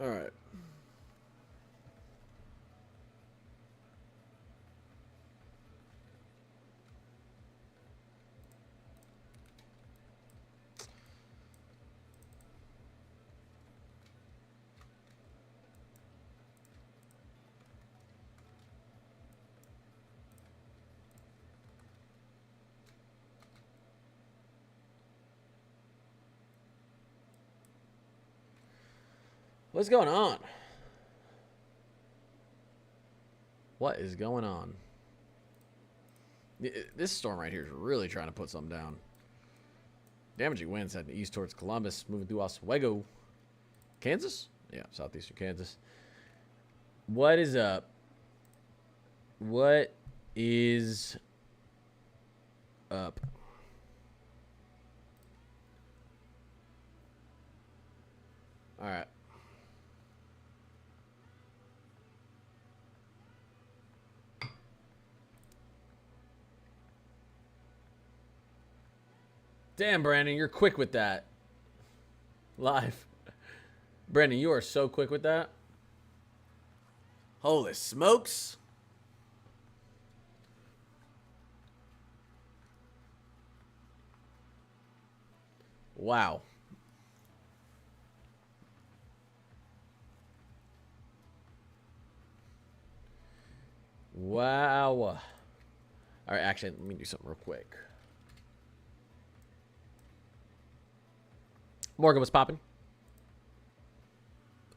All right. What's going on? What is going on? This storm right here is really trying to put something down. Damaging winds heading east towards Columbus, moving through Oswego. Kansas? Yeah, southeastern Kansas. What is up? What is up? All right. Damn, Brandon, you're quick with that. Live. Brandon, you are so quick with that. Holy smokes. Wow. Wow. All right, actually, let me do something real quick. Morgan, what's popping?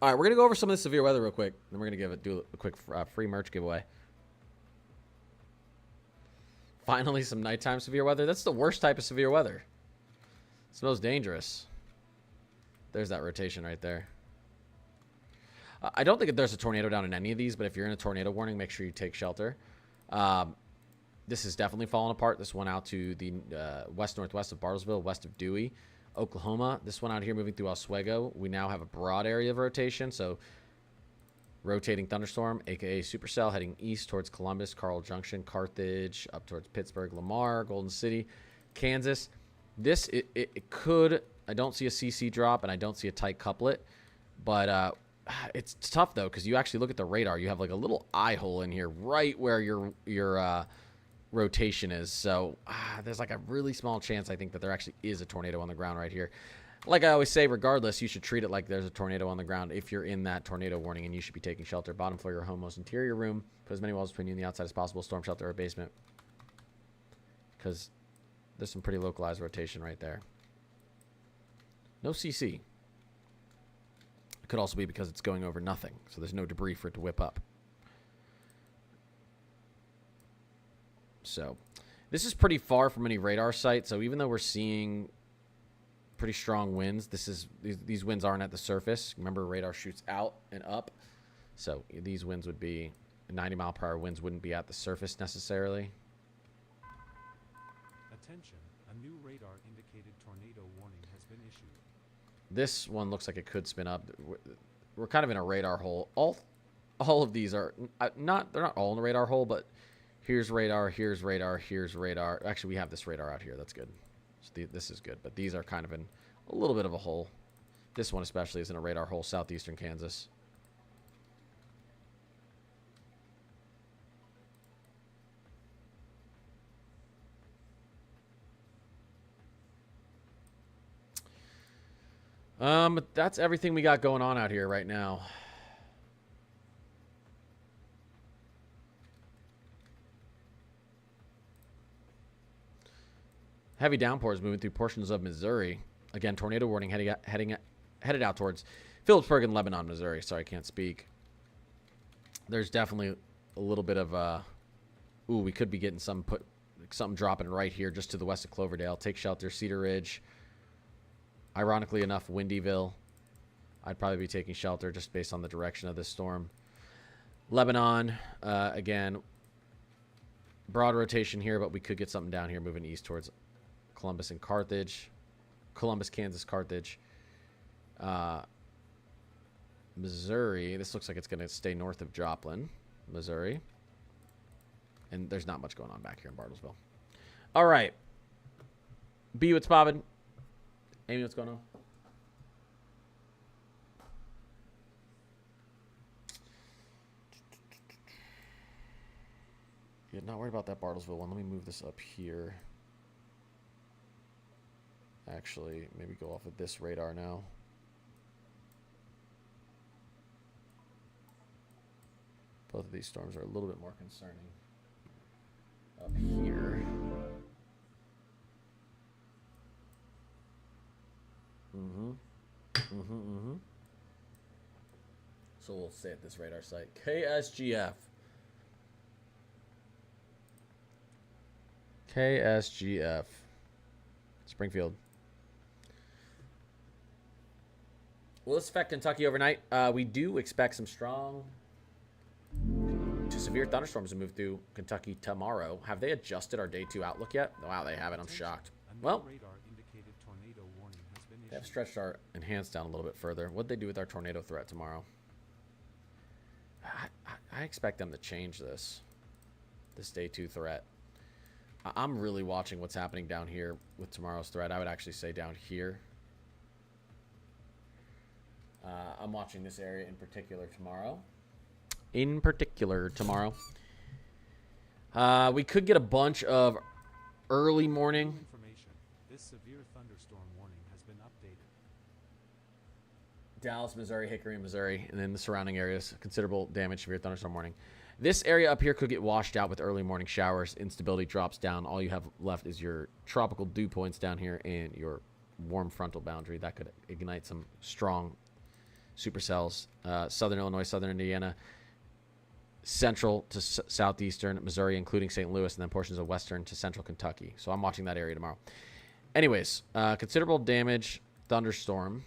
All right, we're going to go over some of the severe weather real quick. Then we're going to do a quick free merch giveaway. Finally, some nighttime severe weather. That's the worst type of severe weather. It's the most dangerous. There's that rotation right there. I don't think there's a tornado down in any of these, but if you're in a tornado warning, make sure you take shelter. This is definitely falling apart. This one out to the west-northwest of Bartlesville, west of Dewey, Oklahoma. This one out here moving through Oswego. We now have a broad area of rotation, so rotating thunderstorm, a.k.a. supercell, heading east towards Columbus, Carl Junction, Carthage, up towards Pittsburgh, Lamar, Golden City, Kansas. This, it could, I don't see a CC drop, and I don't see a tight couplet, but it's tough, though, because you actually look at the radar. You have like a little eye hole in here right where your rotation is. So there's like a really small chance, I think, that there actually is a tornado on the ground right here. Like I always say, regardless, you should treat it like there's a tornado on the ground if you're in that tornado warning, and you should be taking shelter. Bottom floor of your home, most interior room. Put as many walls between you and the outside as possible. Storm shelter or basement. Because there's some pretty localized rotation right there. No CC. It could also be because it's going over nothing, so there's no debris for it to whip up. So this is pretty far from any radar site, so even though we're seeing pretty strong winds, these winds aren't at the surface. Remember, radar shoots out and up, so these winds would be 90-mile-per-hour winds, wouldn't be at the surface necessarily. Attention, a new radar indicated tornado warning has been issued. This one looks like it could spin up. We're kind of in a radar hole. All of these are not, they're not all in the radar hole, but here's radar, here's radar, here's radar. Actually, we have this radar out here. That's good. So this is good, but these are kind of in a little bit of a hole. This one especially is in a radar hole, southeastern Kansas. That's everything we got going on out here right now. Heavy downpours moving through portions of Missouri. Again, tornado warning headed out towards Phillipsburg and Lebanon, Missouri. Sorry, I can't speak. There's definitely a little bit of ooh, we could be getting something dropping right here just to the west of Cloverdale. Take shelter, Cedar Ridge. Ironically enough, Windyville. I'd probably be taking shelter just based on the direction of this storm. Lebanon, again, broad rotation here, but we could get something down here moving east towards Columbus and Carthage. Columbus, Kansas, Carthage. Missouri. This looks like it's going to stay north of Joplin, Missouri. And there's not much going on back here in Bartlesville. All right. B, what's poppin'? Amy, what's going on? Yeah, not worried about that Bartlesville one. Let me move this up here. Actually, maybe go off of this radar now. Both of these storms are a little bit more concerning. Up here. So we'll say at this radar site, KSGF. KSGF. Springfield. Will this affect Kentucky overnight? We do expect some strong to severe thunderstorms to move through Kentucky tomorrow. Have they adjusted our day 2 outlook yet? Wow, they haven't. I'm shocked. Well, they have stretched our enhanced down a little bit further. What'd they do with our tornado threat tomorrow? I expect them to change this day 2 threat. I'm really watching what's happening down here with tomorrow's threat. I would actually say down here. I'm watching this area in particular tomorrow. We could get a bunch of early morning. This severe thunderstorm warning has been updated. Dallas, Missouri, Hickory, Missouri, and then the surrounding areas. Considerable damage, severe thunderstorm warning. This area up here could get washed out with early morning showers. Instability drops down. All you have left is your tropical dew points down here and your warm frontal boundary. That could ignite some strong supercells. Southern Illinois, southern Indiana, central to southeastern Missouri, including St. Louis, and then portions of western to central Kentucky. So I'm watching that area tomorrow. Anyways, considerable damage, thunderstorm.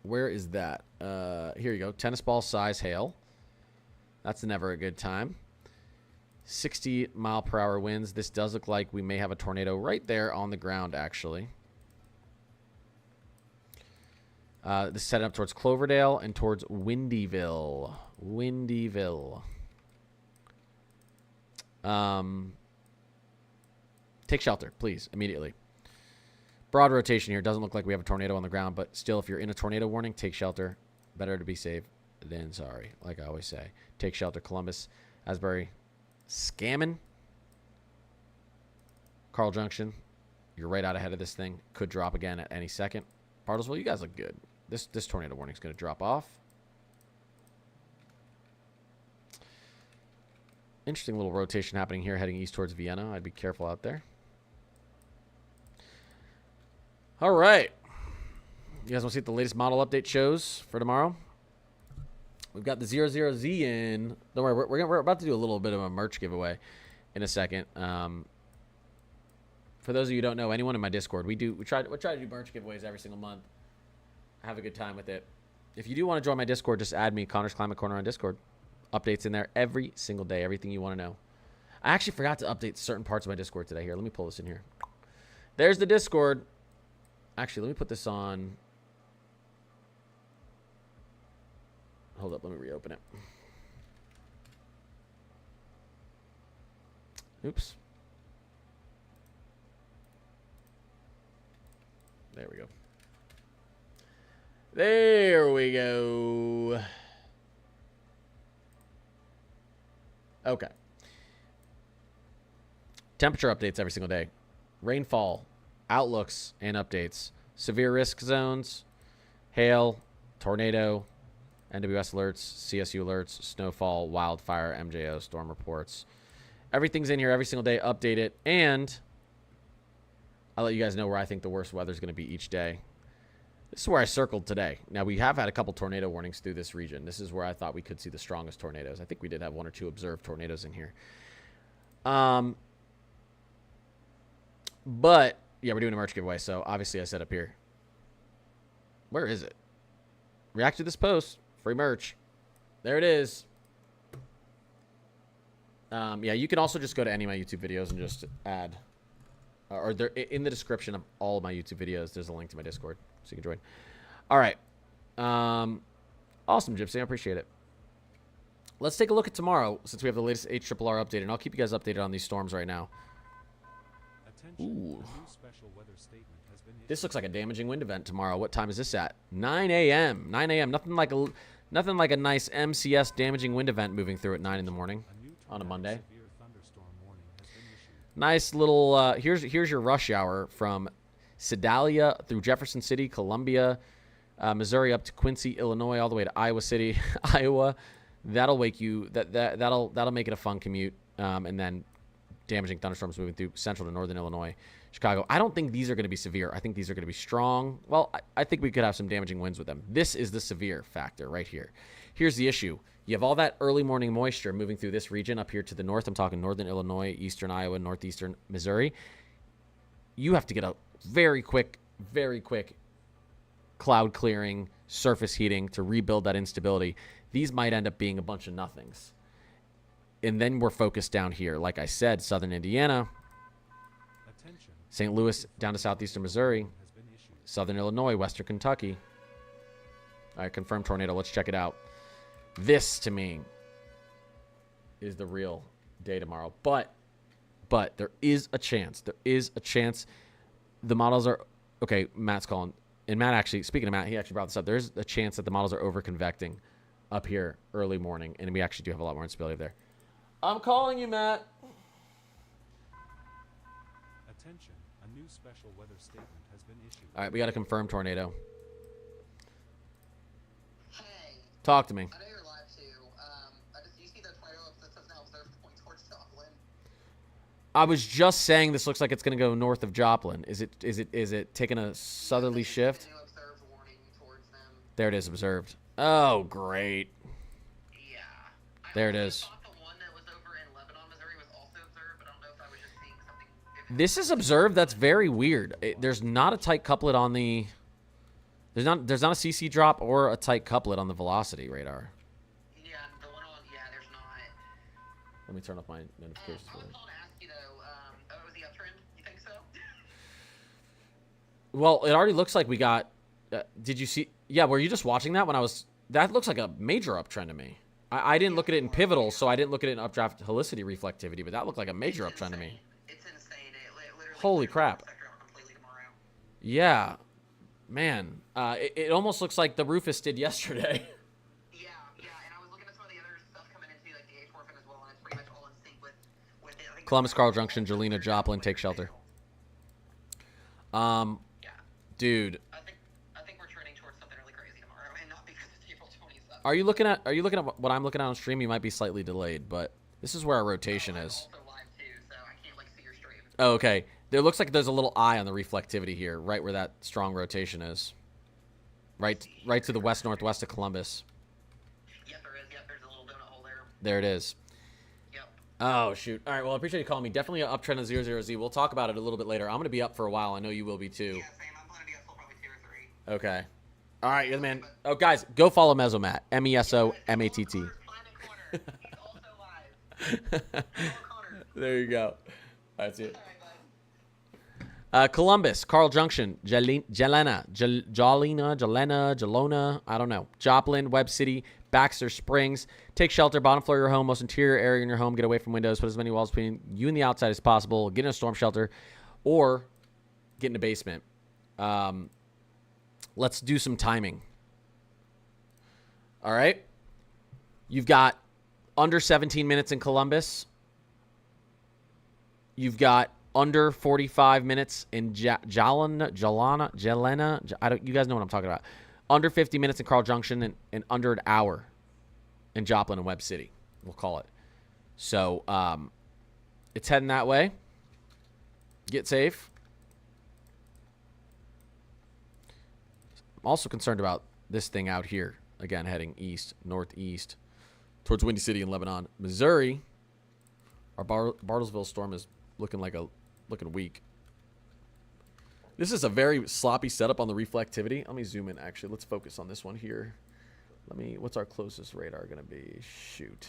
Where is that? Here you go. Tennis ball size hail. That's never a good time. 60-mile-per-hour winds. This does look like we may have a tornado right there on the ground, actually. This is set up towards Cloverdale and towards Windyville. Take shelter, please, immediately. Broad rotation here. Doesn't look like we have a tornado on the ground, but still, if you're in a tornado warning, take shelter. Better to be safe than sorry, like I always say. Take shelter. Columbus, Asbury, Scammon, Carl Junction. You're right out ahead of this thing. Could drop again at any second. Bartlesville, you guys look good. This tornado warning is going to drop off. Interesting little rotation happening here, heading east towards Vienna. I'd be careful out there. All right. You guys want to see what the latest model update shows for tomorrow? We've got the 00Z in. Don't worry, we're about to do a little bit of a merch giveaway in a second. For those of you who don't know, anyone in my Discord, we try to do merch giveaways every single month. Have a good time with it. If you do want to join my Discord, just add me, Connor's Climate Corner on Discord. Updates in there every single day, everything you want to know. I actually forgot to update certain parts of my Discord today. Here, let me pull this in here. There's the Discord. Actually, let me put this on. Hold up, let me reopen it. Oops. There we go. There we go. Okay. Temperature updates every single day. Rainfall, outlooks, and updates. Severe risk zones, hail, tornado, NWS alerts, CSU alerts, snowfall, wildfire, MJO, storm reports. Everything's in here every single day. Update it. And I'll let you guys know where I think the worst weather is going to be each day. This is where I circled today. Now, we have had a couple tornado warnings through this region. This is where I thought we could see the strongest tornadoes. I think we did have 1 or 2 observed tornadoes in here. But, yeah, we're doing a merch giveaway, so obviously I set up here. Where is it? React to this post. Free merch. There it is. Yeah, you can also just go to any of my YouTube videos and just add... or there in the description of all of my YouTube videos, there's a link to my Discord, so you can join. All right. Awesome, Gypsy. I appreciate it. Let's take a look at tomorrow, since we have the latest HRRR update, and I'll keep you guys updated on these storms right now. Ooh. A new special weather statement has been This looks like a damaging wind event tomorrow. What time is this at? 9 a.m. 9 a.m. Nothing like a nice MCS damaging wind event moving through at 9 in the morning on a Monday. severe Nice little, here's your rush hour from Sedalia through Jefferson City, Columbia, Missouri up to Quincy, Illinois, all the way to Iowa City, Iowa. That'll wake you, that'll make it a fun commute. And then damaging thunderstorms moving through central to northern Illinois, Chicago. I don't think these are going to be severe. I think these are going to be strong. Well, I think we could have some damaging winds with them. This is the severe factor right here. Here's the issue. You have all that early morning moisture moving through this region up here to the north. I'm talking northern Illinois, eastern Iowa, northeastern Missouri. You have to get a very quick cloud clearing, surface heating to rebuild that instability. These might end up being a bunch of nothings. And then we're focused down here. Like I said, southern Indiana, St. Louis down to southeastern Missouri, southern Illinois, western Kentucky. All right, confirmed tornado. Let's check it out. This, to me, is the real day tomorrow. But there is a chance. There is a chance. The models are... Okay, Matt's calling. And Matt actually... Speaking of Matt, he actually brought this up. There's a chance that the models are over-convecting up here early morning. And we actually do have a lot more instability there. I'm calling you, Matt. Attention. A new special weather statement has been issued. All right, we got a confirmed tornado. Hey. Talk to me. I know you're live too. Do you see the tornado that says now observed point towards Joplin? I was just saying this looks like it's going to go north of Joplin. Is it taking a southerly shift? The new observed warning towards them. There it is, observed. Oh, great. Yeah. There it is. I thought the one that was over in Lebanon, Missouri was also observed, but I don't know if I was just seeing something different. This is observed. That's very weird. There's not a tight couplet on the... There's not a CC drop or a tight couplet on the velocity radar. Yeah, the one on... Yeah, there's not. Let me turn off my notifications. I was calling to ask you, though, was the uptrend? You think so? Well, it already looks like we got... did you see... Yeah, were you just watching that when I was... That looks like a major uptrend to me. I didn't look at it in pivotal, so I didn't look at it in updraft helicity reflectivity, but that looked like a major uptrend to me. It's insane. It literally... Holy crap. Completely tomorrow. Yeah. Man. It almost looks like the Rufus did yesterday. Yeah, and I was looking at some of the other stuff coming into, like the A4 as well, and it's pretty much all in sync with it. I think Columbus, Carl Junction, Jelena, Joplin, take shelter. Yeah. Dude. I think we're trending towards something really crazy tomorrow, and not because it's April 27th. Are you looking at what I'm looking at on stream? You might be slightly delayed, but this is where our rotation is. I'm also live too, so I can't like see your stream. Oh, okay. There looks like there's a little eye on the reflectivity here, right where that strong rotation is. Right to the west-northwest of Columbus. Yep, there is. Yep, there's a little donut hole there. There it is. Yep. Oh, shoot. All right, well, I appreciate you calling me. Definitely an uptrend of 00Z. We'll talk about it a little bit later. I'm going to be up for a while. I know you will be, too. Yeah, same. I'm planning to be up till probably 2 or 3. Okay. All right, you're the man. Oh, guys, go follow Mesomat. Mesomatt. Planet Corner. He's also live. Connor. There you go. All right, see you. All right, bud. Columbus, Carl Junction, Jelena, I don't know. Joplin, Webb City, Baxter Springs. Take shelter, bottom floor of your home, most interior area in your home. Get away from windows. Put as many walls between you and the outside as possible. Get in a storm shelter or get in a basement. Let's do some timing. All right. You've got under 17 minutes in Columbus. You've got under 45 minutes in Jelena. You guys know what I'm talking about. Under 50 minutes in Carl Junction and under an hour in Joplin and Webb City. We'll call it. So it's heading that way. Get safe. I'm also concerned about this thing out here. Again, heading east, northeast, towards Windy City in Lebanon. Missouri, our Bartlesville storm is looking weak. This is a very sloppy setup on the reflectivity. Let me zoom in, actually. Let's focus on this one here. What's our closest radar going to be? Shoot.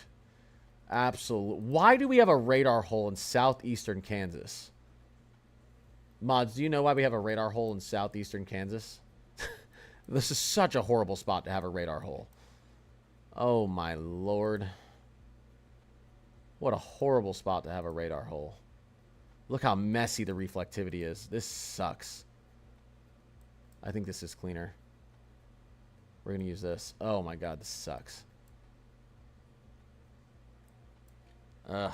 Absolutely. Why do we have a radar hole in southeastern Kansas? Mods, do you know why we have a radar hole in southeastern Kansas? This is such a horrible spot to have a radar hole. Oh, my Lord. What a horrible spot to have a radar hole. Look how messy the reflectivity is. This sucks. I think this is cleaner. We're going to use this. Oh, my God. This sucks. Ugh.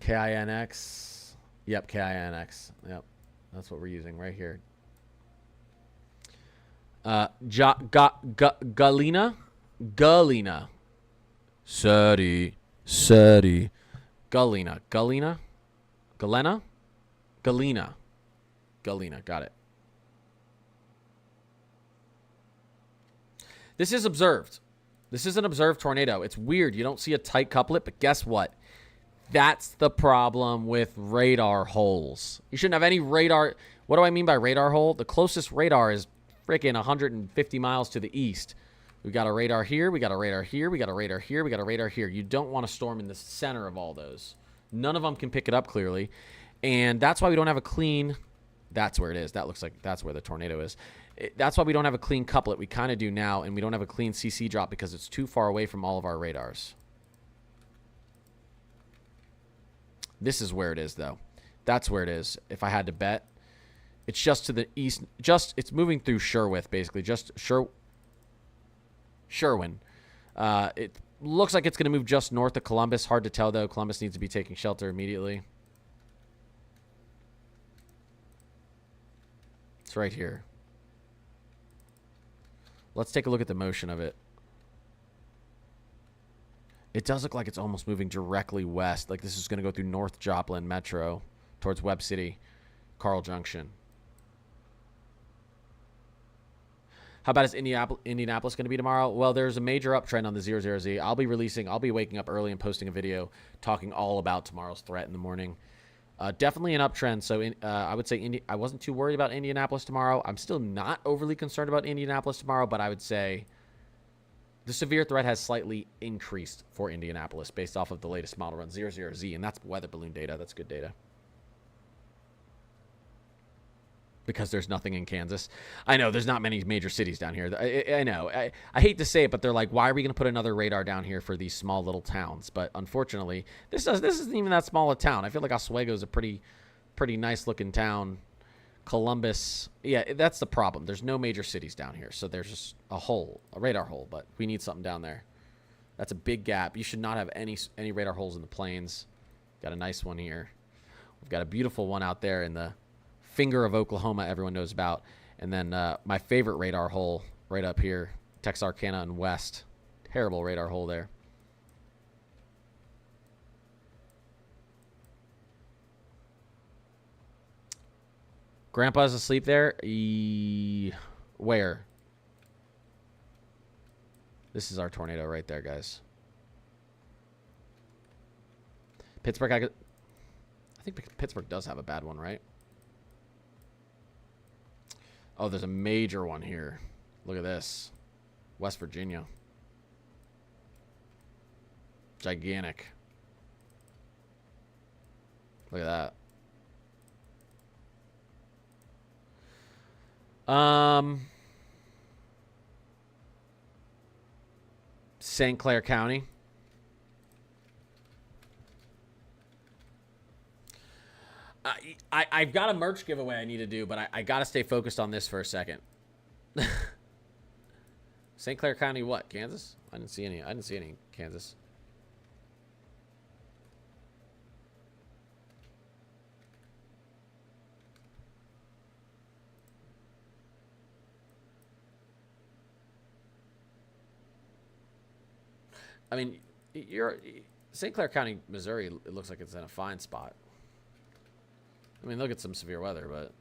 KINX. Yep, KINX. Yep. That's what we're using right here. Galena? Galena. Seti. Galena. Galena? Galena? Galena. Galena. Got it. This is observed. This is an observed tornado. It's weird. You don't see a tight couplet, but guess what? That's the problem with radar holes. You shouldn't have any radar. What do I mean by radar hole? The closest radar is freaking 150 miles to the east. We got a radar here. We got a radar here. We got a radar here. We got a radar here. You don't want a storm in the center of all those. None of them can pick it up clearly. And that's why we don't have a clean. That's where it is. That looks like that's where the tornado is. That's why we don't have a clean couplet. We kind of do now. And we don't have a clean CC drop because it's too far away from all of our radars. This is where it is, though. That's where it is. If I had to bet, it's just to the east. It's moving through Sherwood, basically. Just Sherwin. It looks like it's going to move just north of Columbus. Hard to tell, though. Columbus needs to be taking shelter immediately. It's right here. Let's take a look at the motion of it. It does look like it's almost moving directly west. Like this is going to go through North Joplin Metro towards Webb City, Carl Junction. How bad is Indianapolis going to be tomorrow? Well, there's a major uptrend on the 00Z. I'll be waking up early and posting a video talking all about tomorrow's threat in the morning. Definitely an uptrend. So I would say I wasn't too worried about Indianapolis tomorrow. I'm still not overly concerned about Indianapolis tomorrow, but I would say the severe threat has slightly increased for Indianapolis based off of the latest model run 00Z, and that's weather balloon data. That's good data. Because there's nothing in Kansas. I know there's not many major cities down here. I know. I hate to say it, but they're like, why are we going to put another radar down here for these small little towns? But unfortunately, this isn't even that small a town. I feel like Oswego is a pretty nice looking town. Columbus, yeah, that's the problem. There's no major cities down here, so there's just a radar hole. But we need something down there. That's a big gap. You should not have any radar holes in the plains. Got a nice one here. We've got a beautiful one out there in the finger of Oklahoma everyone knows about. And then my favorite radar hole right up here, Texarkana and West. Terrible radar hole there. Grandpa's asleep there? Where? This is our tornado right there, guys. Pittsburgh, I think Pittsburgh does have a bad one, right? Oh, there's a major one here. Look at this. West Virginia. Gigantic. Look at that. St. Clair County. I've got a merch giveaway I need to do, but I got to stay focused on this for a second. St. Clair County, what? Kansas? I didn't see any in Kansas. I mean, St. Clair County, Missouri, it looks like it's in a fine spot. I mean, look at some severe weather, but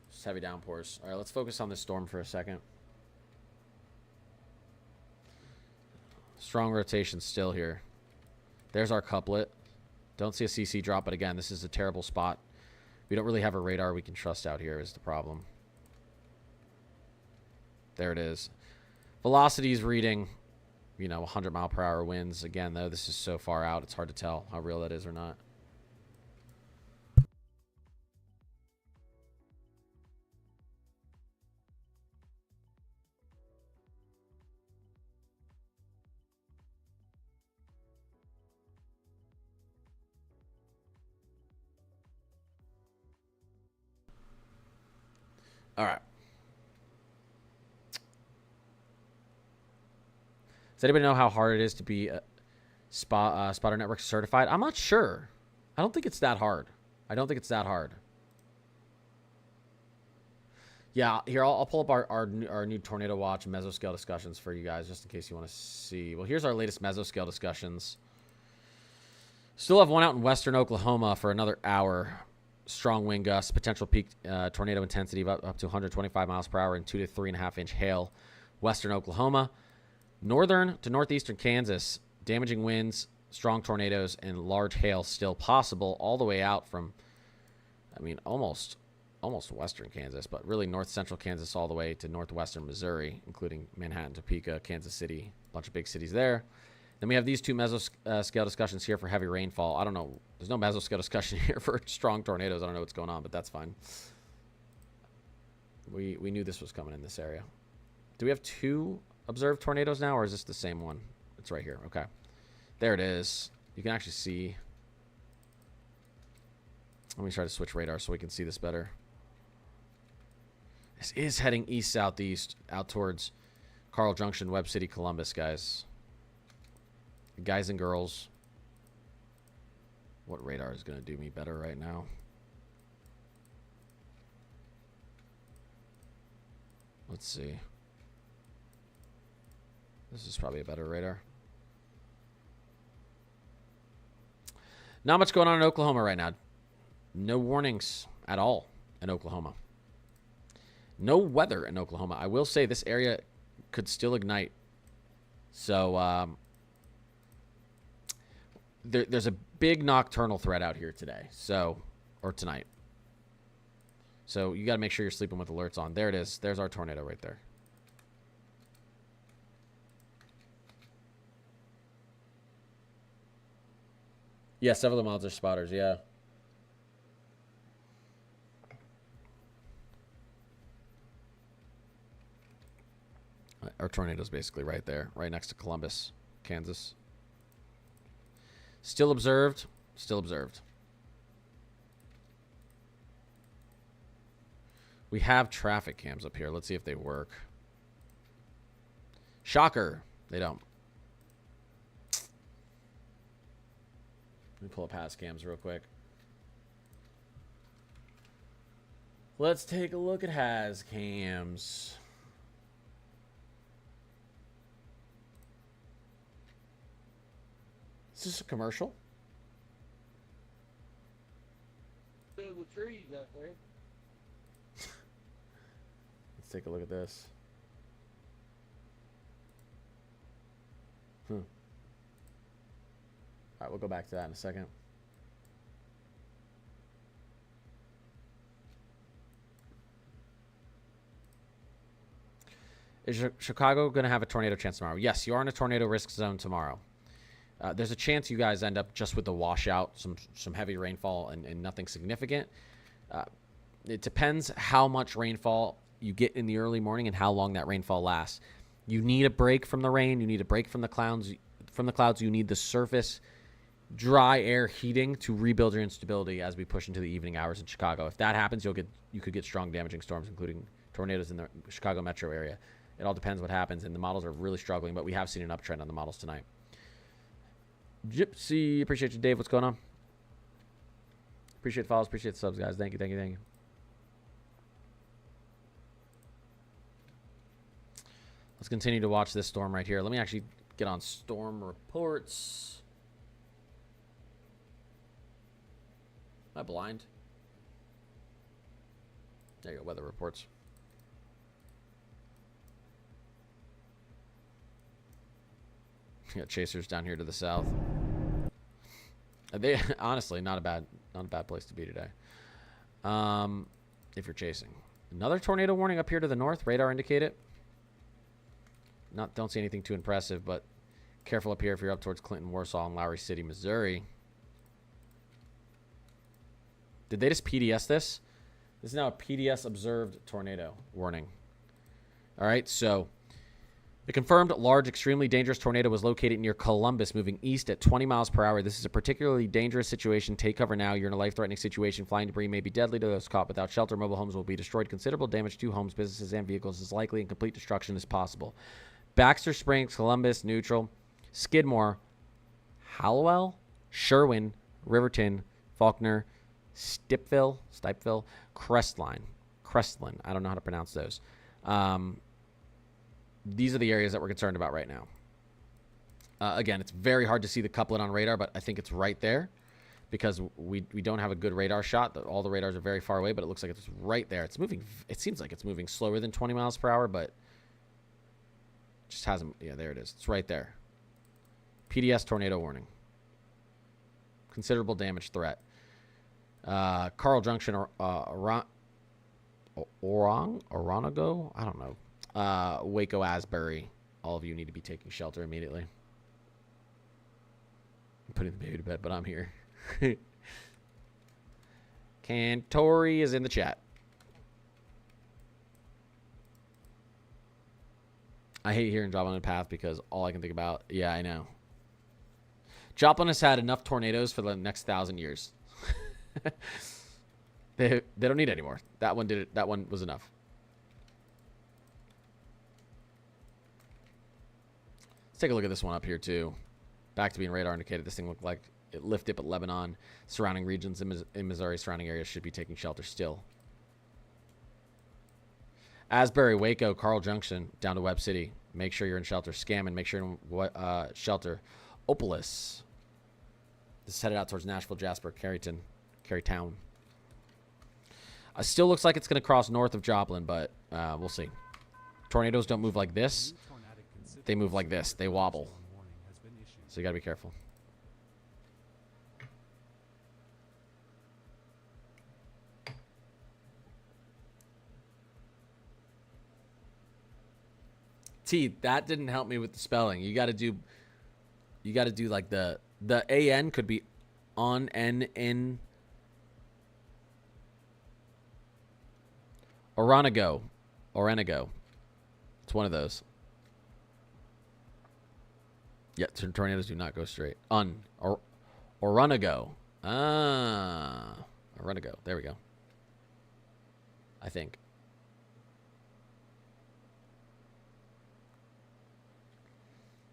just heavy downpours. All right, let's focus on this storm for a second. Strong rotation still here. There's our couplet. Don't see a CC drop, but again, this is a terrible spot. We don't really have a radar we can trust out here is the problem. There it is. Velocity is reading, 100 mile per hour winds. Again, though, this is so far out, it's hard to tell how real that is or not. All right. Does anybody know how hard it is to be Spotter Network certified? I'm not sure. I don't think it's that hard. I don't think it's that hard. Yeah, here, I'll pull up our new Tornado Watch mesoscale discussions for you guys, just in case you want to see. Well, here's our latest mesoscale discussions. Still have one out in western Oklahoma for another hour. Strong wind gusts, potential peak tornado intensity of up to 125 miles per hour and 2 to 3.5 inch hail. Western Oklahoma. Northern to northeastern Kansas, damaging winds, strong tornadoes, and large hail still possible all the way out from, I mean, almost western Kansas, but really north central Kansas all the way to northwestern Missouri, including Manhattan, Topeka, Kansas City, a bunch of big cities there. Then we have these two mesoscale discussions here for heavy rainfall. I don't know. There's no mesoscale discussion here for strong tornadoes. I don't know what's going on, but that's fine. We knew this was coming in this area. Do we have two observed tornadoes now, or is this the same one? It's right here. Okay. There it is. You can actually see. Let me try to switch radar so we can see this better. This is heading east-southeast out towards Carl Junction, Webb City, Columbus, guys. Guys and girls. What radar is going to do me better right now? Let's see. This is probably a better radar. Not much going on in Oklahoma right now. No warnings at all in Oklahoma. No weather in Oklahoma. I will say this area could still ignite. So, there's a big nocturnal threat out here today. So, or tonight. So, you got to make sure you're sleeping with alerts on. There it is. There's our tornado right there. Yeah, several of the mods are spotters, yeah. Our tornado's basically right there, right next to Columbus, Kansas. Still observed. Still observed. We have traffic cams up here. Let's see if they work. Shocker. They don't. Let me pull up HAZ cams real quick. Let's take a look at HAZ cams. Is this a commercial? The trees up there. Let's take a look at this. All right, we'll go back to that in a second. Is Chicago going to have a tornado chance tomorrow? Yes, you are in a tornado risk zone tomorrow. There's a chance you guys end up just with the washout, some heavy rainfall and nothing significant. It depends how much rainfall you get in the early morning and how long that rainfall lasts. You need a break from the rain. You need a break from the clouds. You need the surface dry air heating to rebuild your instability as we push into the evening hours in Chicago. If that happens, you could get strong damaging storms, including tornadoes in the Chicago metro area. It all depends what happens, and the models are really struggling, but we have seen an uptrend on the models tonight. Gypsy, appreciate you, Dave. What's going on? Appreciate the follows, appreciate the subs, guys. Thank you, thank you, thank you. Let's continue to watch this storm right here. Let me actually get on storm reports. Am I blind? There you go, weather reports. You got chasers down here to the south. They honestly not a bad place to be today. If you're chasing. Another tornado warning up here to the north. Radar indicate it. Don't see anything too impressive, but careful up here if you're up towards Clinton, Warsaw, and Lowry City, Missouri. Did they just PDS this? This is now a PDS observed tornado warning. All right, so the confirmed large, extremely dangerous tornado was located near Columbus, moving east at 20 miles per hour. This is a particularly dangerous situation. Take cover now. You're in a life-threatening situation. Flying debris may be deadly to those caught without shelter. Mobile homes will be destroyed. Considerable damage to homes, businesses, and vehicles is likely, and complete destruction is possible. Baxter Springs, Columbus, neutral. Skidmore, Hallowell, Sherwin, Riverton, Faulkner, Stipeville, Crestline. I don't know how to pronounce those. These are the areas that we're concerned about right now. Again, it's very hard to see the couplet on radar, but I think it's right there because we don't have a good radar shot. All the radars are very far away, but it looks like it's right there. It's moving. It seems like it's moving slower than 20 miles per hour, but just hasn't. Yeah, there it is. It's right there. PDS tornado warning. Considerable damage threat. Carl Junction, Oronogo? I don't know. Waco, Asbury. All of you need to be taking shelter immediately. I'm putting the baby to bed, but I'm here. Cantori is in the chat. I hate hearing Joplin Path because all I can think about... Yeah, I know. Joplin has had enough tornadoes for the next 1,000 years. They don't need any more. That one did it. That one was enough. Let's take a look at this one up here too. Back to being radar indicated. This thing looked like it lifted, but Lebanon, surrounding regions in Missouri, surrounding areas should be taking shelter still. Asbury, Waco, Carl Junction, down to Webb City. Make sure you're in shelter. Scammon, make sure you're in shelter. Opolis. This is headed out towards Nashville, Jasper, Carytown. Still looks like it's going to cross north of Joplin, but we'll see. Tornadoes don't move like this. They move like this. They wobble. So you got to be careful. T, that didn't help me with the spelling. You got to do like the AN could be on, N, in. Oronogo. It's one of those. Yeah, tornadoes do not go straight. Oronogo. Oronogo. There we go. I think.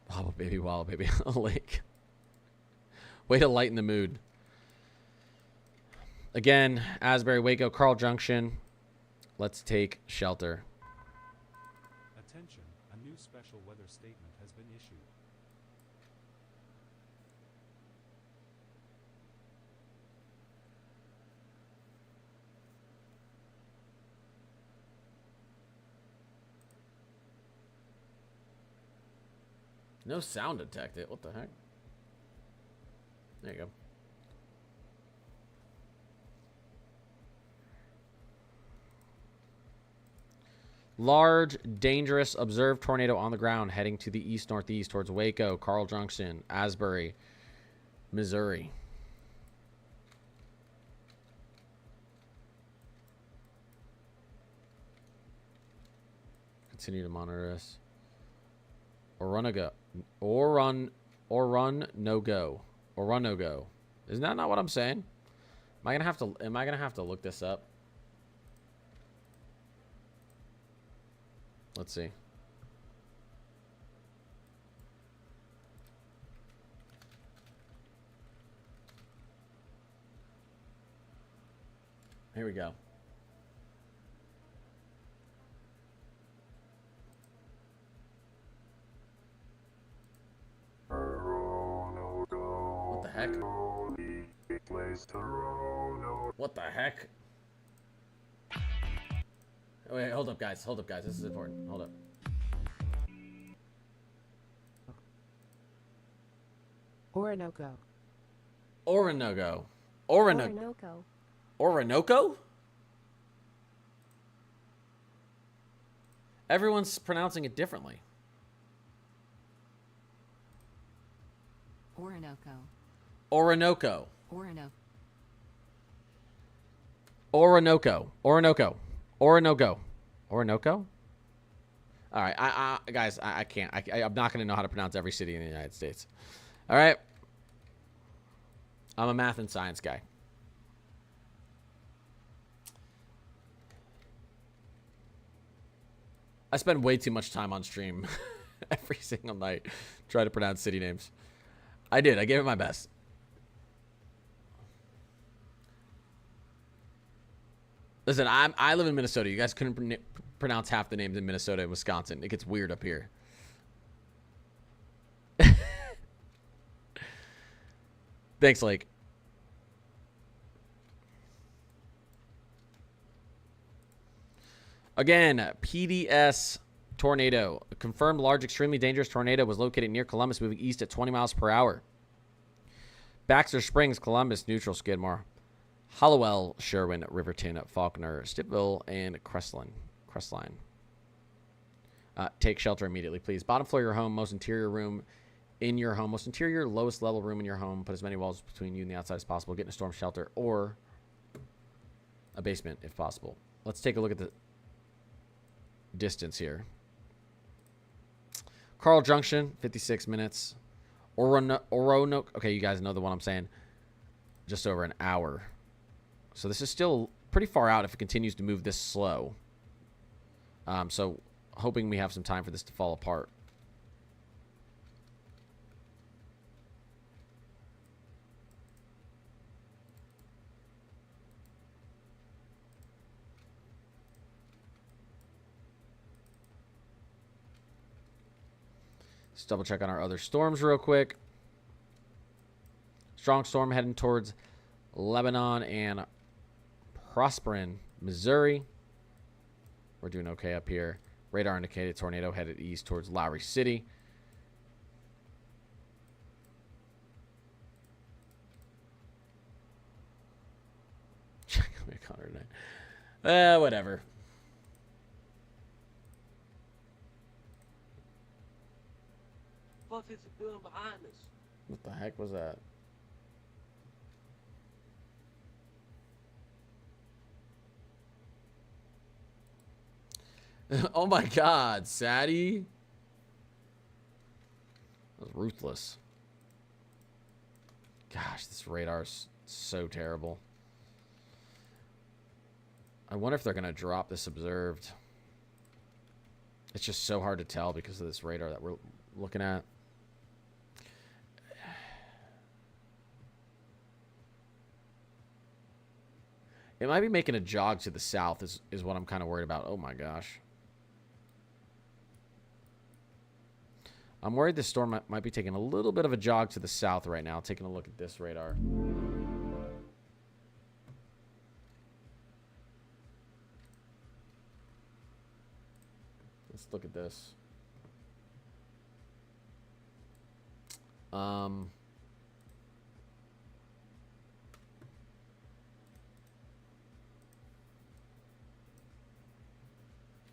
Wobble baby. Lake. Way to lighten the mood. Again, Asbury, Waco, Carl Junction. Let's take shelter. Attention, a new special weather statement has been issued. No sound detected. What the heck? There you go. Large, dangerous, observed tornado on the ground heading to the east-northeast towards Waco, Carl Junction, Asbury, Missouri. Continue to monitor us. Oronogo. Oronogo. Isn't that not what I'm saying? Am I gonna have to look this up? Let's see. Here we go. What the heck? What the heck? Wait, hold up, guys. This is important. Hold up. Orinoco? Everyone's pronouncing it differently. Orinoco. All right, guys, I can't. I'm not going to know how to pronounce every city in the United States. All right. I'm a math and science guy. I spend way too much time on stream Every single night. Try to pronounce city names. I did. I gave it my best. Listen, I live in Minnesota. You guys couldn't pronounce half the names in Minnesota and Wisconsin. It gets weird up here. Thanks, Lake. Again, PDS tornado. A confirmed large, extremely dangerous tornado was located near Columbus, moving east at 20 miles per hour. Baxter Springs, Columbus, neutral, Skidmore. Hollowell, Sherwin, Riverton, Faulkner, Stipville, and Crestline. Take shelter immediately, please. Bottom floor of your home, most interior room in your home, most interior, lowest level room in your home. Put as many walls between you and the outside as possible. Get in a storm shelter or a basement if possible. Let's take a look at the distance here. Carl Junction, 56 minutes. Oronoque. Okay, you guys know the one I'm saying. Just over an hour. So this is still pretty far out if it continues to move this slow. So hoping we have some time for this to fall apart. Let's double check on our other storms real quick. Strong storm heading towards Lebanon and Prosperin, Missouri. We're doing okay up here. Radar indicated tornado headed east towards Lowry City. Check on me, Connor tonight. Whatever. What is it doing behind us? What the heck was that? Oh my God, Sadie. That was ruthless. Gosh, this radar's so terrible. I wonder if they're going to drop this observed. It's just so hard to tell because of this radar that we're looking at. It might be making a jog to the south is what I'm kind of worried about. Oh my gosh. I'm worried this storm might be taking a little bit of a jog to the south right now. Taking a look at this radar. Let's look at this.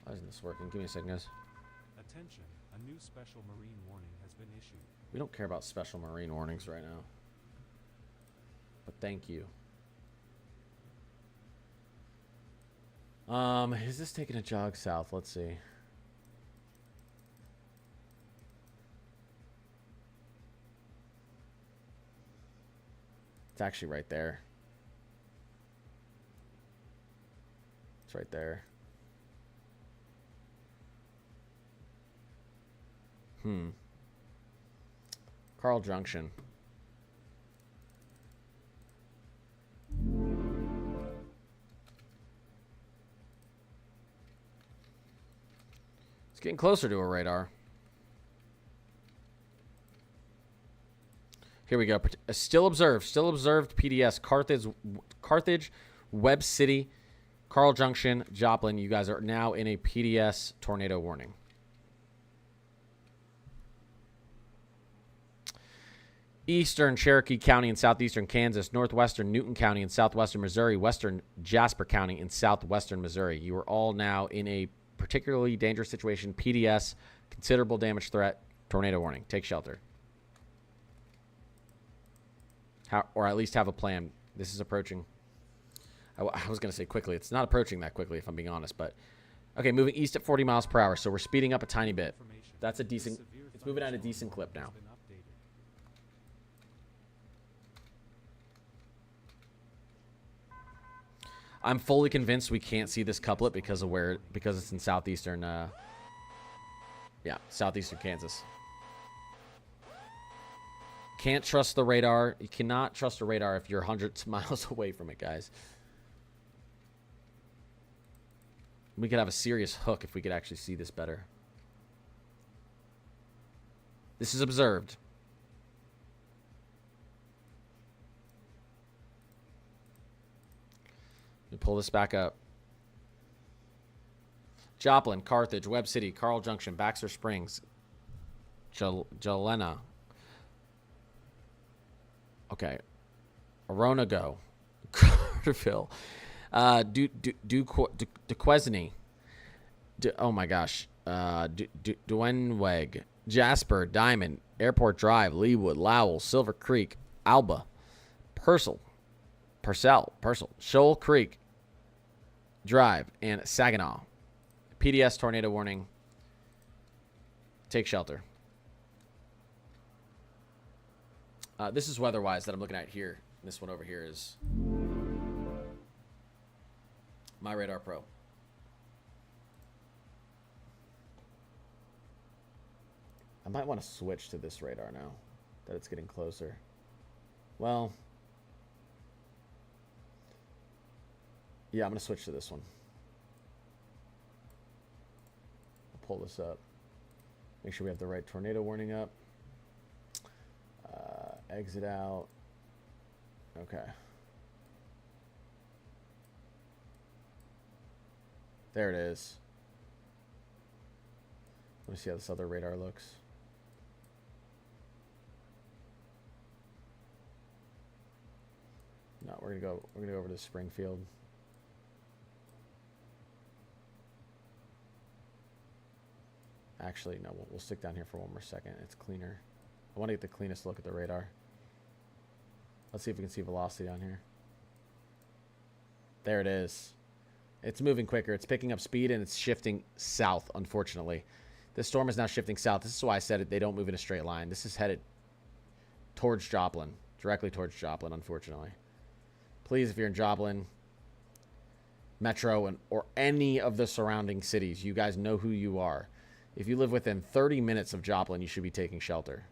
Why isn't this working? Give me a second, guys. Attention, a new special marine warning has been issued. We don't care about special marine warnings right now. But thank you. Is this taking a jog south? Let's see. It's actually right there. It's right there. Carl Junction. It's getting closer to a radar. Here we go. Still observed PDS. Carthage, Webb City, Carl Junction, Joplin. You guys are now in a PDS tornado warning. Eastern Cherokee County in southeastern Kansas, northwestern Newton County in southwestern Missouri, western Jasper County in southwestern Missouri. You are all now in a particularly dangerous situation. PDS, considerable damage threat, tornado warning. Take shelter. Or at least have a plan. This is approaching. I was going to say quickly. It's not approaching that quickly, if I'm being honest. But okay, moving east at 40 miles per hour. So we're speeding up a tiny bit. That's a decent. It's moving at a decent clip now. I'm fully convinced we can't see this couplet because it's in southeastern Yeah, southeastern Kansas. Can't trust the radar. You cannot trust a radar if you're hundreds of miles away from it, guys. We could have a serious hook if we could actually see this better. This is observed. Let me pull this back up. Joplin, Carthage, Webb City, Carl Junction, Baxter Springs, Galena. Okay. Oronogo, Carterville, Duquesne. Oh my gosh. Duenweg, Jasper, Diamond, Airport Drive, Leewood, Lowell, Silver Creek, Alba, Purcell, Shoal Creek Drive, and Saginaw. PDS tornado warning. Take shelter. This is weather-wise that I'm looking at here. This one over here is My Radar Pro. I might want to switch to this radar now that it's getting closer. Well, yeah, I'm going to switch to this one. I'll pull this up. Make sure we have the right tornado warning up. Exit out. Okay. There it is. Let me see how this other radar looks. No, we're gonna go over to Springfield. Actually, no, we'll stick down here for one more second. It's cleaner. I want to get the cleanest look at the radar. Let's see if we can see velocity on here. There it is. It's moving quicker. It's picking up speed and it's shifting south, unfortunately. This storm is now shifting south. This is why I said it. They don't move in a straight line. This is headed towards Joplin. Directly towards Joplin, unfortunately. Please, if you're in Joplin, Metro, or any of the surrounding cities, you guys know who you are. If you live within 30 minutes of Joplin, you should be taking shelter.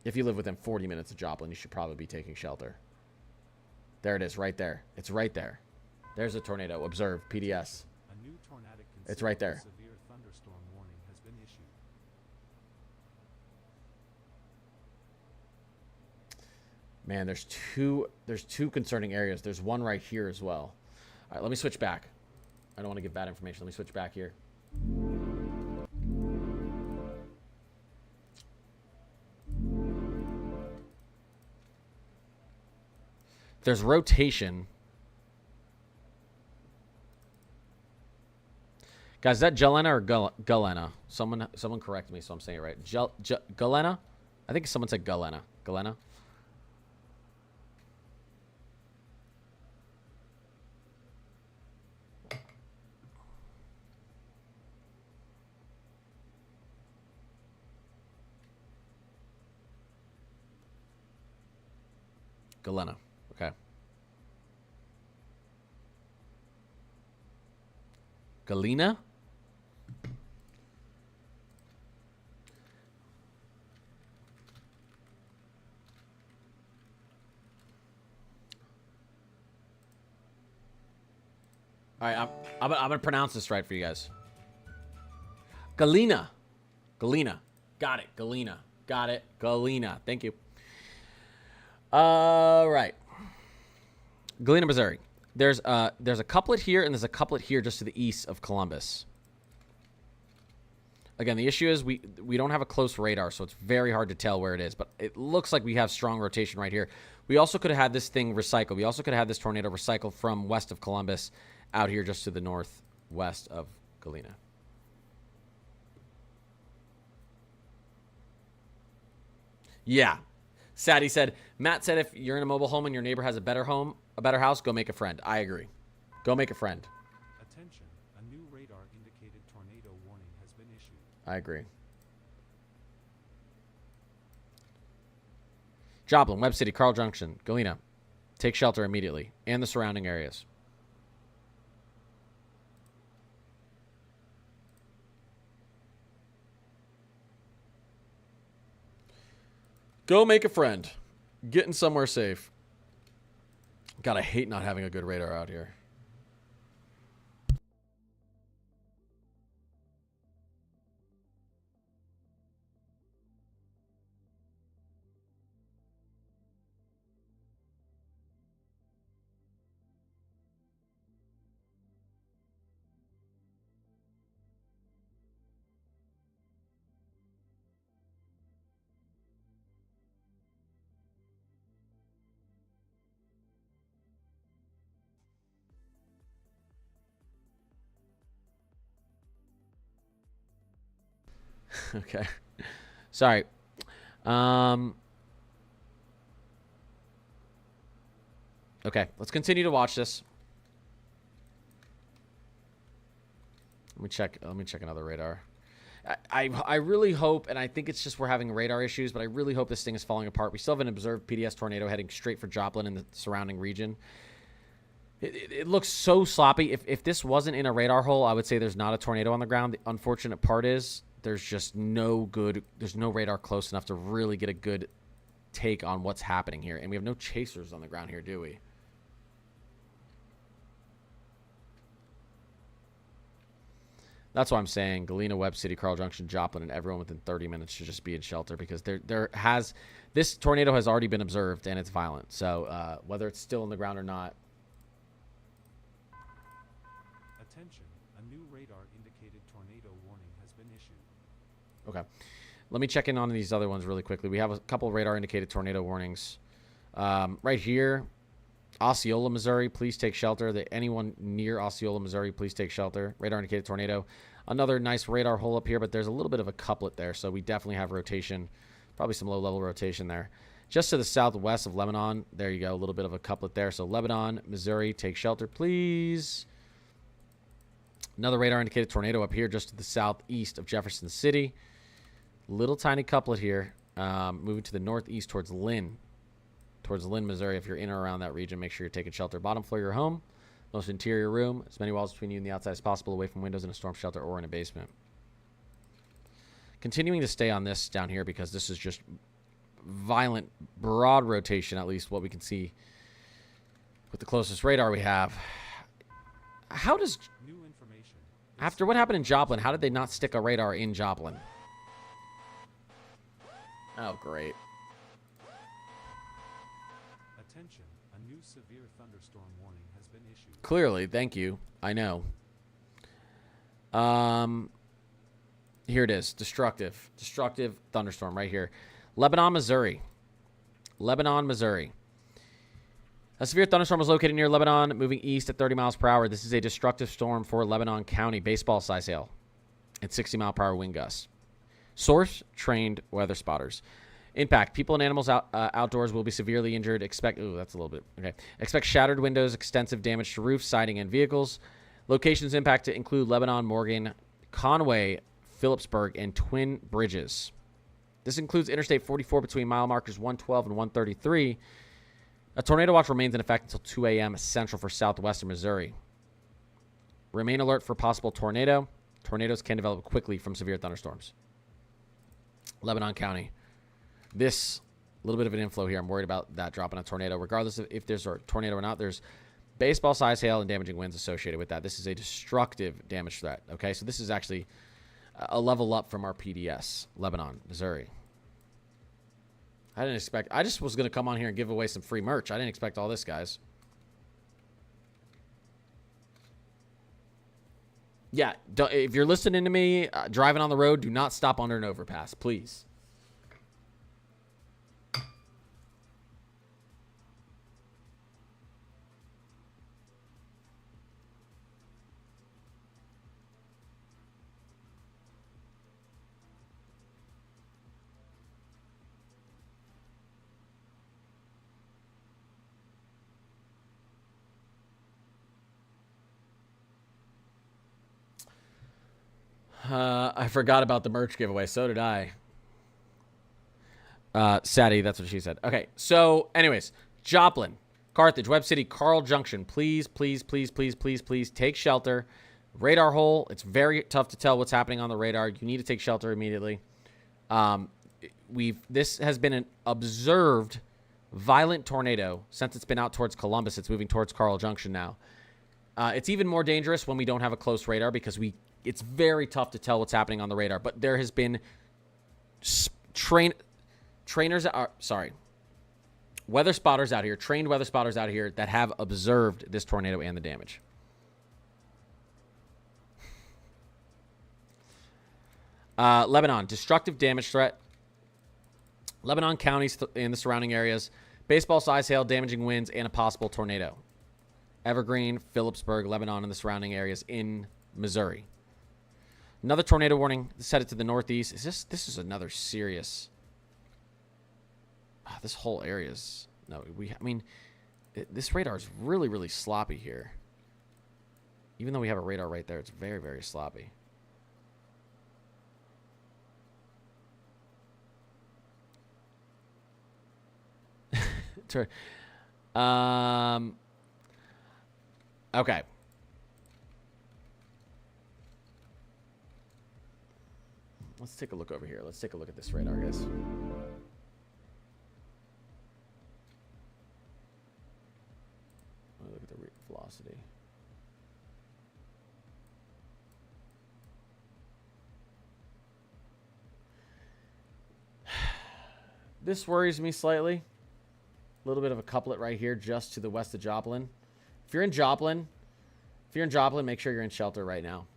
If you live within 40 minutes of Joplin, you should probably be taking shelter. There it is, right there. It's right there. There's a tornado. Observe, PDS. A new tornadic It's right there. severe thunderstorm warning has been issued. Man, there's two concerning areas. There's one right here as well. All right, let me switch back. I don't want to give bad information. Let me switch back here. There's rotation. Guys, is that Galena or Galena? Someone correct me so I'm saying it right. Galena? I think someone said Galena. Galena? Galena. Okay. Galena? All right, I'm going to pronounce this right for you guys. Galena. Galena. Got it. Galena. Got it. Galena. Thank you. All right. Galena, Missouri. There's a couplet here, and there's a couplet here just to the east of Columbus. Again, the issue is we don't have a close radar, so it's very hard to tell where it is. But it looks like we have strong rotation right here. We also could have had this thing recycled. We also could have had this tornado recycled from west of Columbus out here just to the northwest of Galena. Yeah. Sadie said, Matt said if you're in a mobile home and your neighbor has a better house, go make a friend. I agree. Go make a friend. Attention, a new radar indicated tornado warning has been issued. I agree. Joplin, Webb City, Carl Junction, Galena. Take shelter immediately and the surrounding areas. Go make a friend. Getting somewhere safe. God, I hate not having a good radar out here. Okay. Sorry. Okay, let's continue to watch this. Let me check another radar. I really hope, and I think it's just we're having radar issues, but I really hope this thing is falling apart. We still have an observed PDS tornado heading straight for Joplin and the surrounding region. It looks so sloppy. If this wasn't in a radar hole, I would say there's not a tornado on the ground. The unfortunate part is there's just there's no radar close enough to really get a good take on what's happening here. And we have no chasers on the ground here, do we? That's why I'm saying Galena, Webb City, Carl Junction, Joplin, and everyone within 30 minutes should just be in shelter because this tornado has already been observed and it's violent. So whether it's still in the ground or not. Attention, a new radar indicated tornado warning has been issued. Okay. Let me check in on these other ones really quickly. We have a couple radar indicated tornado warnings. Right here, Osceola, Missouri, please take shelter. Anyone near Osceola, Missouri, please take shelter. Radar indicated tornado. Another nice radar hole up here, but there's a little bit of a couplet there, so we definitely have rotation. Probably some low-level rotation there. Just to the southwest of Lebanon, there you go, a little bit of a couplet there. So Lebanon, Missouri, take shelter, please. Another radar indicated tornado up here just to the southeast of Jefferson City. Little tiny couplet here. Moving to the northeast towards Lynn, Missouri. If you're in or around that region, make sure you're taking shelter. Bottom floor of your home, most interior room, as many walls between you and the outside as possible, away from windows in a storm shelter or in a basement. Continuing to stay on this down here because this is just violent, broad rotation, at least what we can see with the closest radar we have. How does, New information. after what happened in Joplin, how did they not stick a radar in Joplin? Oh, great. Attention, a new severe thunderstorm warning has been issued. Clearly, thank you. I know. Here it is. Destructive thunderstorm right here. Lebanon, Missouri. A severe thunderstorm was located near Lebanon, moving east at 30 miles per hour. This is a destructive storm for Lebanon County, baseball-size hail and 60-mile-per-hour wind gusts. Source, trained weather spotters. Impact. People and animals outdoors will be severely injured. Expect shattered windows, extensive damage to roofs, siding, and vehicles. Locations impacted include Lebanon, Morgan, Conway, Phillipsburg, and Twin Bridges. This includes Interstate 44 between mile markers 112 and 133. A tornado watch remains in effect until 2 a.m. Central for southwestern Missouri. Remain alert for possible tornado. Tornadoes can develop quickly from severe thunderstorms. Lebanon County. This little bit of an inflow here. I'm worried about that dropping a tornado. Regardless of if there's a tornado or not, there's baseball-sized hail and damaging winds associated with that. This is a destructive damage threat. Okay, so this is actually a level up from our PDS, Lebanon, Missouri. I just was going to come on here and give away some free merch. I didn't expect all this, guys. Yeah, if you're listening to me driving on the road, do not stop under an overpass, please. I forgot about the merch giveaway. So did I. Sadie, that's what she said. Okay, so anyways, Joplin, Carthage, Webb City, Carl Junction. Please take shelter. Radar hole. It's very tough to tell what's happening on the radar. You need to take shelter immediately. this has been an observed violent tornado since it's been out towards Columbus. It's moving towards Carl Junction now. It's even more dangerous when we don't have a close radar because it's very tough to tell what's happening on the radar. But there has been weather spotters out here, trained weather spotters out here that have observed this tornado and the damage. Lebanon, destructive damage threat. Lebanon counties and the surrounding areas. Baseball-sized hail, damaging winds, and a possible tornado. Evergreen, Phillipsburg, Lebanon, and the surrounding areas in Missouri. Another tornado warning set it to the northeast. This is another serious... this whole area is... this radar is really, really sloppy here. Even though we have a radar right there, it's very, very sloppy. Okay. Let's take a look over here. Let's take a look at this radar, guys. Look at the velocity. This worries me slightly. A little bit of a couplet right here just to the west of Joplin. If you're in Joplin, make sure you're in shelter right now.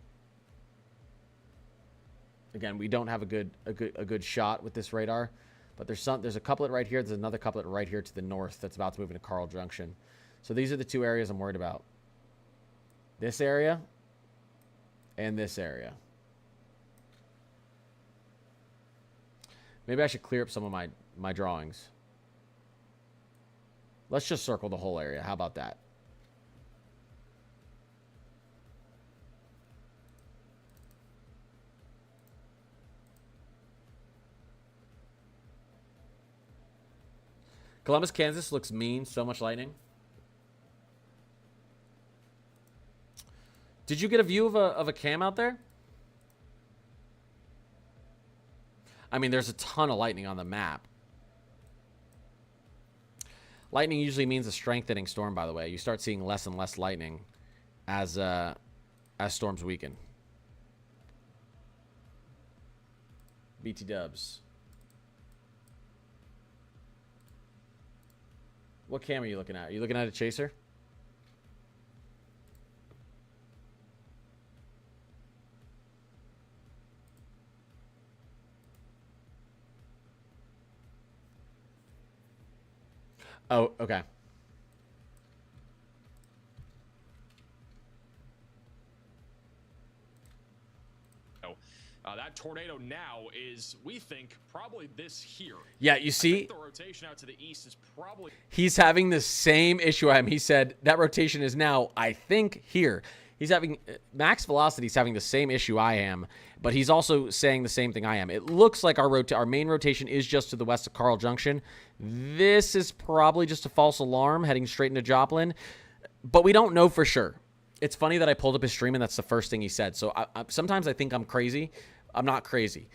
Again, we don't have a good shot with this radar, but there's a couplet right here. There's another couplet right here to the north that's about to move into Carl Junction. So these are the two areas I'm worried about. This area and this area. Maybe I should clear up some of my drawings. Let's just circle the whole area. How about that? Columbus, Kansas looks mean. So much lightning. Did you get a view of a cam out there? I mean, there's a ton of lightning on the map. Lightning usually means a strengthening storm, by the way. You start seeing less and less lightning as storms weaken. BT dubs. What cam are you looking at? Are you looking at a chaser? Oh, okay. That tornado now is, we think, probably this here. Yeah, you see? I think the rotation out to the east is probably... He's having the same issue I am. He said that rotation is now, I think, here. He's having... Max Velocity's having the same issue I am, but he's also saying the same thing I am. It looks like our main rotation is just to the west of Carl Junction. This is probably just a false alarm heading straight into Joplin, but we don't know for sure. It's funny that I pulled up his stream and that's the first thing he said. So sometimes I think I'm crazy. I'm not crazy.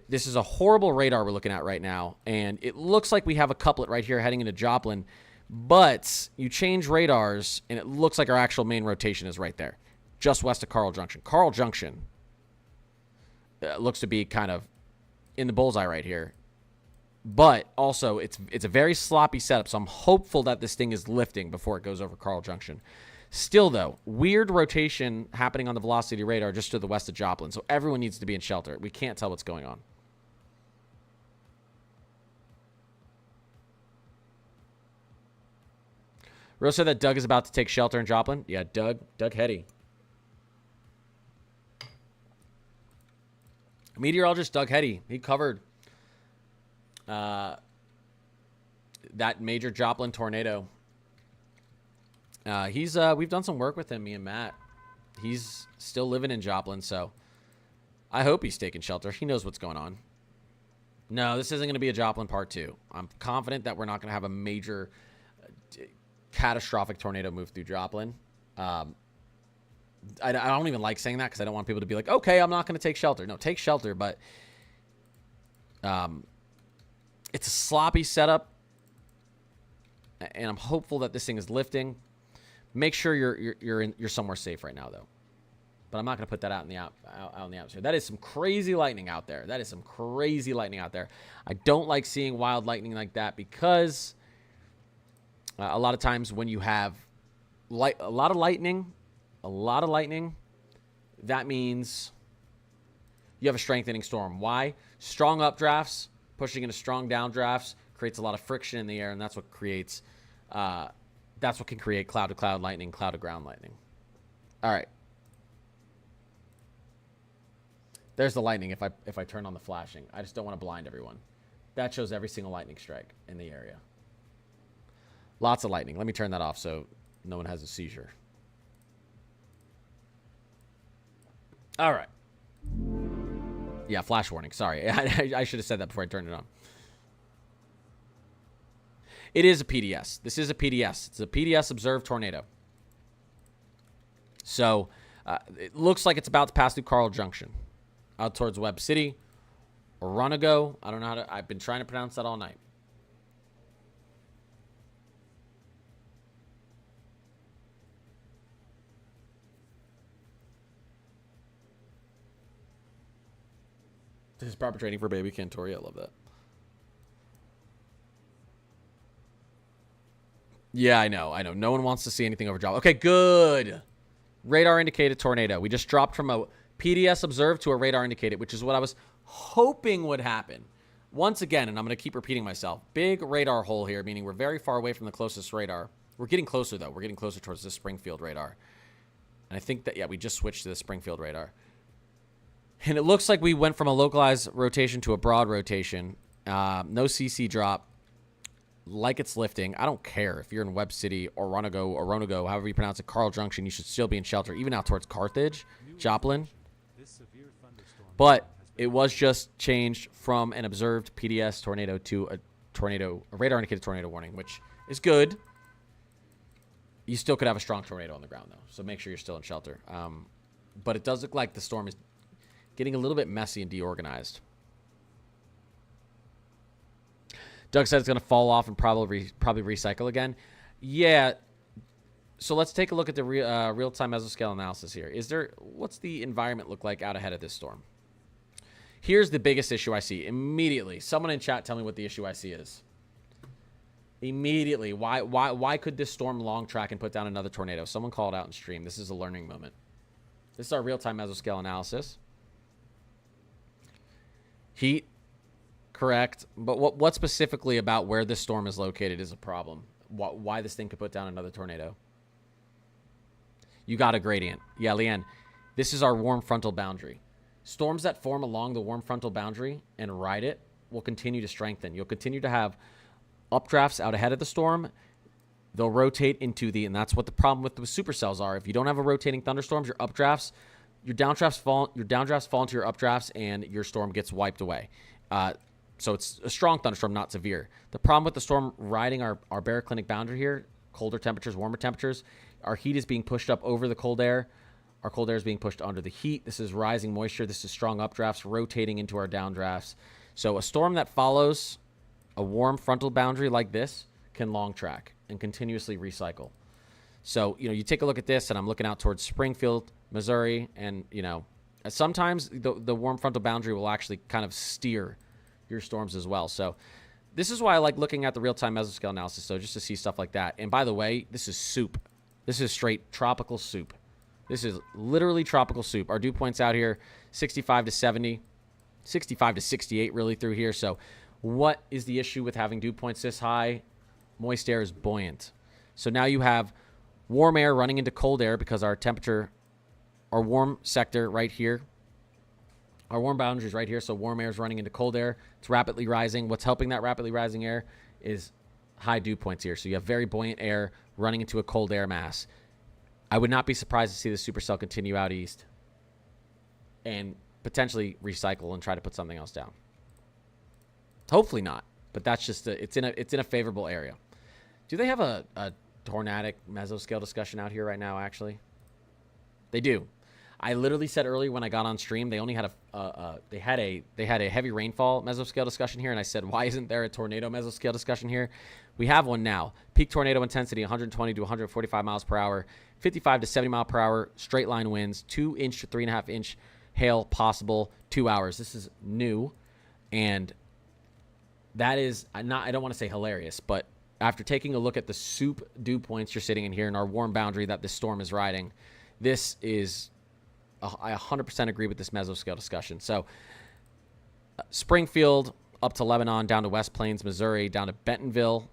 This is a horrible radar we're looking at right now, and it looks like we have a couplet right here heading into Joplin, but you change radars, and it looks like our actual main rotation is right there, just west of Carl Junction. Carl Junction looks to be kind of in the bullseye right here, but also it's a very sloppy setup, so I'm hopeful that this thing is lifting before it goes over Carl Junction. Still, though, weird rotation happening on the velocity radar just to the west of Joplin, so everyone needs to be in shelter. We can't tell what's going on. Rose said that Doug is about to take shelter in Joplin. Yeah, Doug Hetty. Meteorologist Doug Hetty. He covered that major Joplin tornado. We've done some work with him, me and Matt. He's still living in Joplin, so I hope he's taking shelter. He knows what's going on. No, this isn't going to be a Joplin part 2. I'm confident that we're not going to have a major catastrophic tornado move through Joplin. I don't even like saying that because I don't want people to be like, okay, I'm not going to take shelter. No, take shelter, but It's a sloppy setup, and I'm hopeful that this thing is lifting. Make sure you're somewhere safe right now, though. But I'm not going to put that out in the atmosphere. That is some crazy lightning out there. That is some crazy lightning out there. I don't like seeing wild lightning like that because a lot of times when you have a lot of lightning, that means you have a strengthening storm. Why? Strong updrafts pushing into strong downdrafts creates a lot of friction in the air, and that's what creates that's what can create cloud to cloud lightning, cloud to ground lightning. All right. There's the lightning if I turn on the flashing. I just don't want to blind everyone. That shows every single lightning strike in the area. Lots of lightning. Let me turn that off so no one has a seizure. All right. Yeah, flash warning. Sorry. I should have said that before I turned it on. It is a PDS. This is a PDS. It's a PDS observed tornado. So it looks like it's about to pass through Carl Junction out towards Webb City or Runago. I don't know how to. I've been trying to pronounce that all night. This is proper training for baby Cantori. I love that. Yeah, I know. No one wants to see anything over job. Okay, good. Radar indicated tornado. We just dropped from a PDS observed to a radar indicated, which is what I was hoping would happen. Once again, and I'm going to keep repeating myself, big radar hole here, meaning we're very far away from the closest radar. We're getting closer, though. We're getting closer towards the Springfield radar. And I think that, yeah, we just switched to the Springfield radar. And it looks like we went from a localized rotation to a broad rotation. No CC drop. Like it's lifting. I don't care if you're in Webb City or Ronago, however you pronounce it, Carl Junction, you should still be in shelter, even out towards Carthage, Joplin. But it was just changed from an observed PDS tornado to a radar indicated tornado warning, which is good. You still could have a strong tornado on the ground, though, so make sure you're still in shelter. But it does look like the storm is getting a little bit messy and deorganized. Doug said it's going to fall off and probably recycle again. Yeah. So let's take a look at the real-time mesoscale analysis here. What's the environment look like out ahead of this storm? Here's the biggest issue I see immediately. Someone in chat tell me what the issue I see is. Immediately. Why could this storm long track and put down another tornado? Someone call it out in stream. This is a learning moment. This is our real-time mesoscale analysis. Heat. Correct. But what specifically about where this storm is located is a problem? Why this thing could put down another tornado? You got a gradient. Yeah, Leanne. This is our warm frontal boundary. Storms that form along the warm frontal boundary and ride it will continue to strengthen. You'll continue to have updrafts out ahead of the storm. They'll rotate into and that's what the problem with the supercells are. If you don't have a rotating thunderstorms, your downdrafts fall into your updrafts and your storm gets wiped away. So it's a strong thunderstorm, not severe. The problem with the storm riding our baroclinic boundary here, colder temperatures, warmer temperatures, our heat is being pushed up over the cold air. Our cold air is being pushed under the heat. This is rising moisture. This is strong updrafts rotating into our downdrafts. So a storm that follows a warm frontal boundary like this can long track and continuously recycle. So, you take a look at this, and I'm looking out towards Springfield, Missouri, and, sometimes the warm frontal boundary will actually kind of steer your storms as well. So this is why I like looking at the real-time mesoscale analysis, so just to see stuff like that. And by the way, this is soup. This is straight tropical soup. This is literally tropical soup. Our dew points out here, 65 to 70, 65 to 68 really through here. So what is the issue with having dew points this high? Moist air is buoyant. So now you have warm air running into cold air because our warm sector right here, our warm boundary is right here, so warm air is running into cold air. It's rapidly rising. What's helping that rapidly rising air is high dew points here. So you have very buoyant air running into a cold air mass. I would not be surprised to see the supercell continue out east and potentially recycle and try to put something else down. Hopefully not, but that's just it's in a favorable area. Do they have a tornadic mesoscale discussion out here right now, actually? They do. I literally said earlier when I got on stream, they only had they had a heavy rainfall mesoscale discussion here, and I said, why isn't there a tornado mesoscale discussion here? We have one now. Peak tornado intensity 120 to 145 miles per hour, 55 to 70 mile per hour, straight line winds, 2-inch to 3.5-inch hail possible, 2 hours. This is new, and that is not, I don't want to say hilarious, but after taking a look at the soup dew points you're sitting in here and our warm boundary that this storm is riding, this is, I 100% agree with this mesoscale discussion. So Springfield up to Lebanon, down to West Plains, Missouri, down to Bentonville,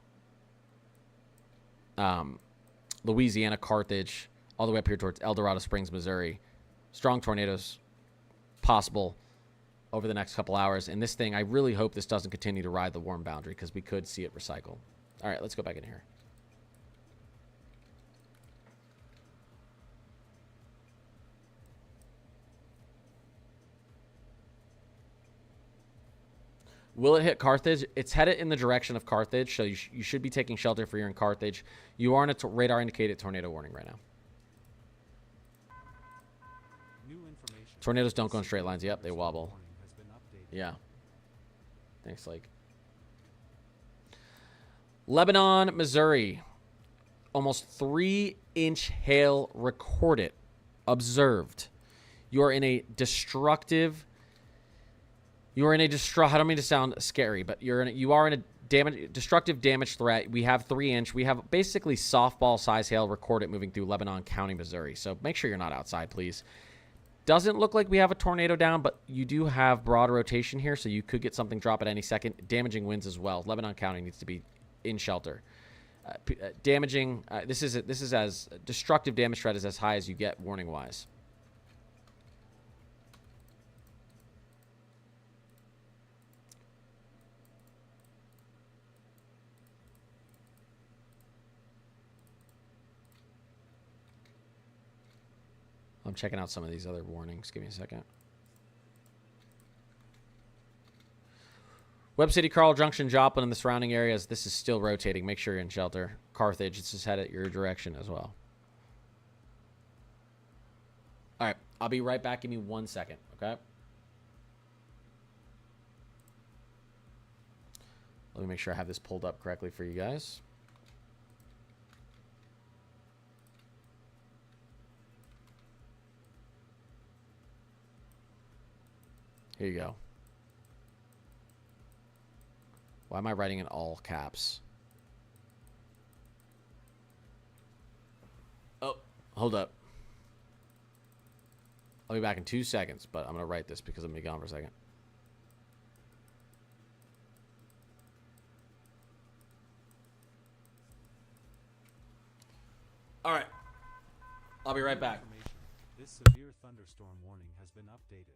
Louisiana, Carthage, all the way up here towards El Dorado Springs, Missouri. Strong tornadoes possible over the next couple hours. And this thing, I really hope this doesn't continue to ride the warm boundary because we could see it recycle. All right, let's go back in here. Will it hit Carthage? It's headed in the direction of Carthage, so you should be taking shelter if you're in Carthage. You are in a radar indicated tornado warning right now. New information. Tornadoes don't go in straight lines. Yep, they wobble. Warning has been updated. Yeah. Thanks, Lake. Lebanon, Missouri. Almost 3-inch hail recorded. Observed. You are in a destructive... I don't mean to sound scary, but you are in a destructive damage threat. We have 3-inch. We have basically softball size hail recorded moving through Lebanon County, Missouri. So make sure you're not outside, please. Doesn't look like we have a tornado down, but you do have broad rotation here, so you could get something drop at any second. Damaging winds as well. Lebanon County needs to be in shelter. This is as destructive damage threat is as high as you get warning wise. I'm checking out some of these other warnings. Give me a second. Webb City, Carl Junction, Joplin, and the surrounding areas. This is still rotating. Make sure you're in shelter. Carthage, it's just headed your direction as well. All right. I'll be right back. Give me 1 second, okay? Let me make sure I have this pulled up correctly for you guys. Here you go. Why am I writing in all caps? Oh, hold up. I'll be back in 2 seconds, but I'm going to write this because I'm going to be gone for a second. All right. I'll be right back. This severe thunderstorm warning has been updated.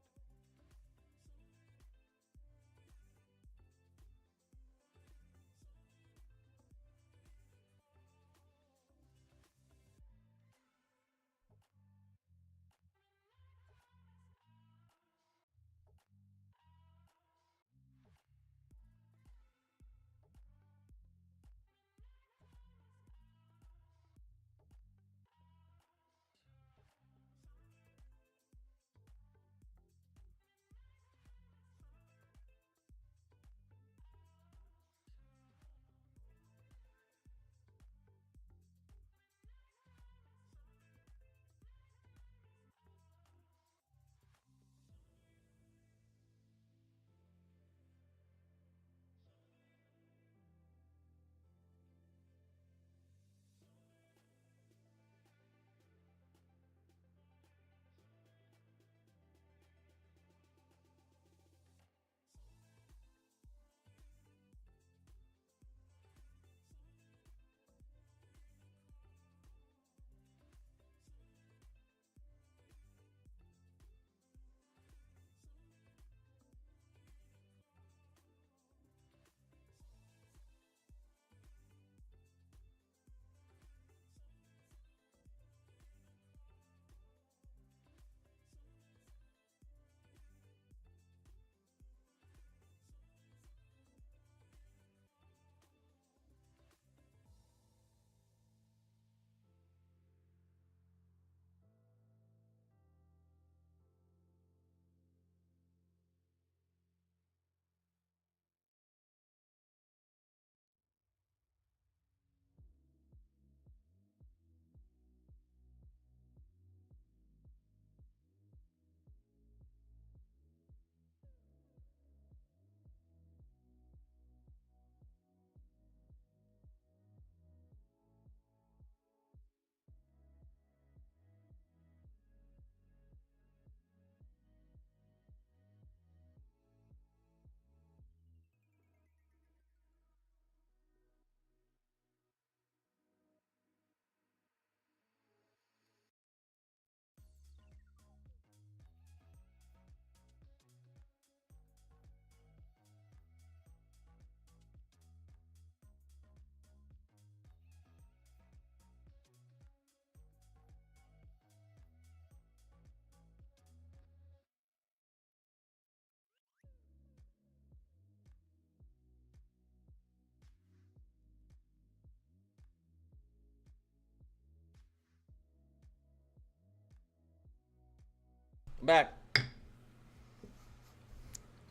I'm back.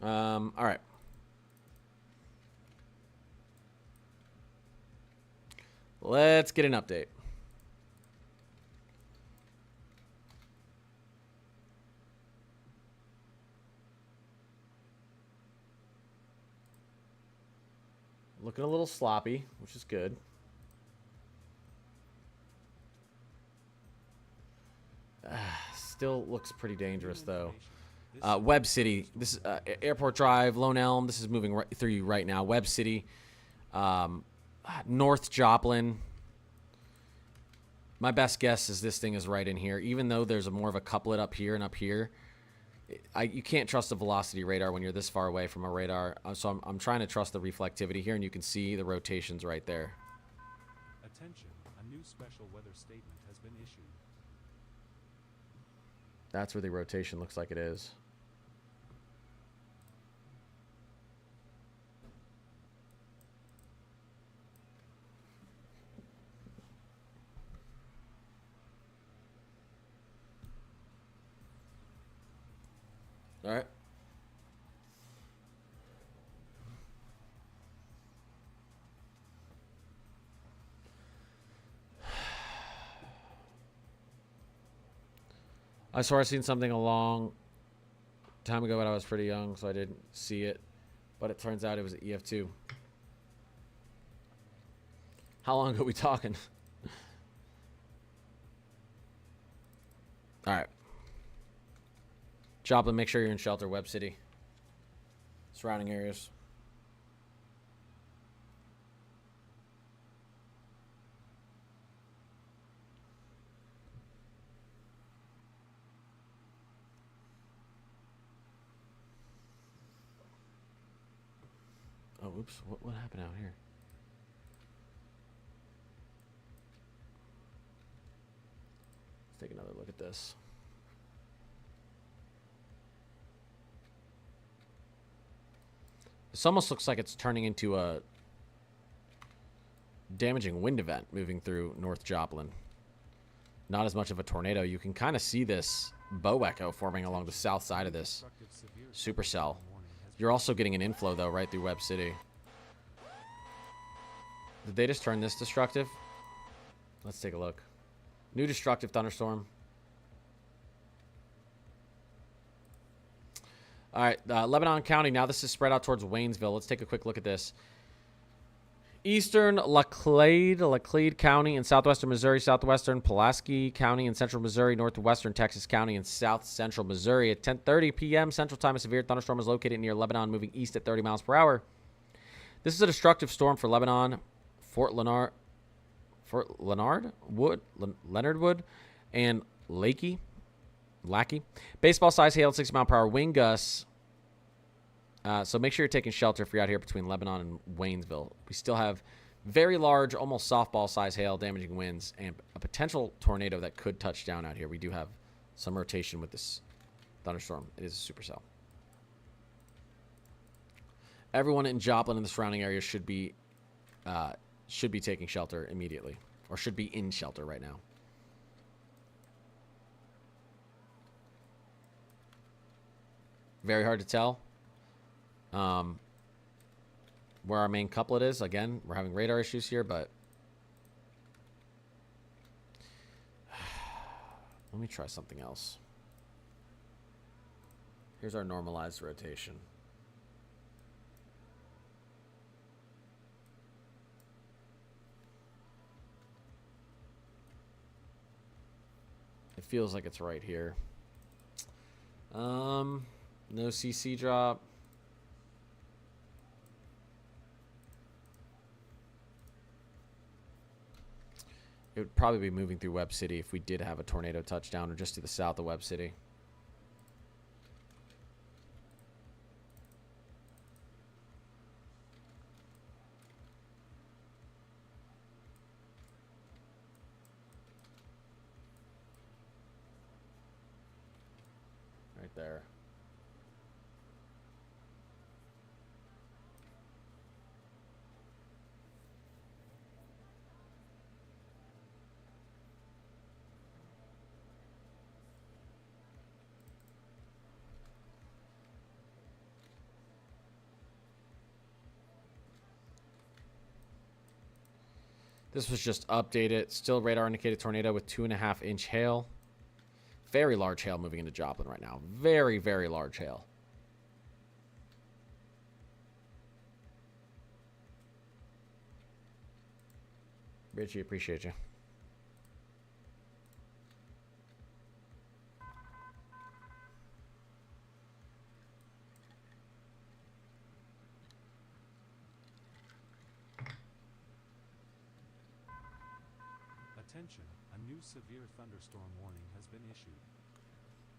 All right. Let's get an update. Looking a little sloppy, which is good. Still looks pretty dangerous, though. Web City. This is Airport Drive, Lone Elm. This is moving right through you right now. Web City. North Joplin. My best guess is this thing is right in here. Even though there's more of a couplet up here and up here, you can't trust the velocity radar when you're this far away from a radar. So I'm trying to trust the reflectivity here, and you can see the rotations right there. Attention, a new special weather statement has been issued. That's where the rotation looks like it is. All right. I swear I seen something a long time ago, but I was pretty young, so I didn't see it. But it turns out it was EF2. How long ago are we talking? All right. Joplin, make sure you're in shelter. Web City. Surrounding areas. Oh, oops. What happened out here? Let's take another look at this. This almost looks like it's turning into a damaging wind event moving through North Joplin. Not as much of a tornado. You can kind of see this bow echo forming along the south side of this supercell. You're also getting an inflow, though, right through Web City. Did they just turn this destructive? Let's take a look. New destructive thunderstorm. All right, Lebanon County. Now this is spread out towards Waynesville. Let's take a quick look at this. Eastern Laclede County in southwestern Missouri, southwestern Pulaski County in central Missouri, northwestern Texas County in south central Missouri. At 10:30 p.m. Central Time, a severe thunderstorm is located near Lebanon, moving east at 30 miles per hour. This is a destructive storm for Lebanon, Leonard Wood, and Lackey. Baseball size hail at 60 mile per hour wind gusts. So make sure you're taking shelter if you're out here between Lebanon and Waynesville. We still have very large, almost softball size hail, damaging winds, and a potential tornado that could touch down out here. We do have some rotation with this thunderstorm. It is a supercell. Everyone in Joplin and the surrounding area should be taking shelter immediately, or should be in shelter right now. Very hard to tell where our main couplet is. Again, we're having radar issues here, but let me try something else. Here's our normalized rotation. It feels like it's right here. No CC drop. It would probably be moving through Web City if we did have a tornado touchdown, or just to the south of Web City. Right there. This was just updated. Still radar indicated tornado with 2.5-inch hail. Very large hail moving into Joplin right now. Very, very large hail. Richie, appreciate you. Attention, a new severe thunderstorm warning has been issued.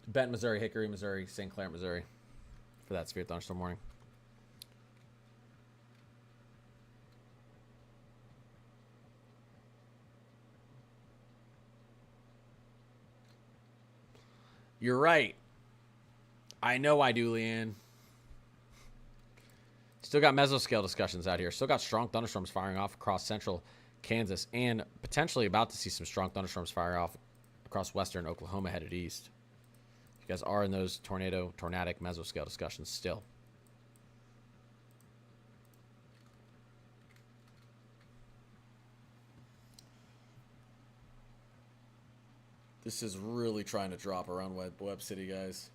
Benton, Missouri, Hickory, Missouri, St. Clair, Missouri, for that severe thunderstorm warning. You're right. I know I do, Leanne. Still got mesoscale discussions out here. Still got strong thunderstorms firing off across central Kansas, and potentially about to see some strong thunderstorms fire off across western Oklahoma headed east. You guys are in those tornadic mesoscale discussions still. This is really trying to drop around Webb City, guys.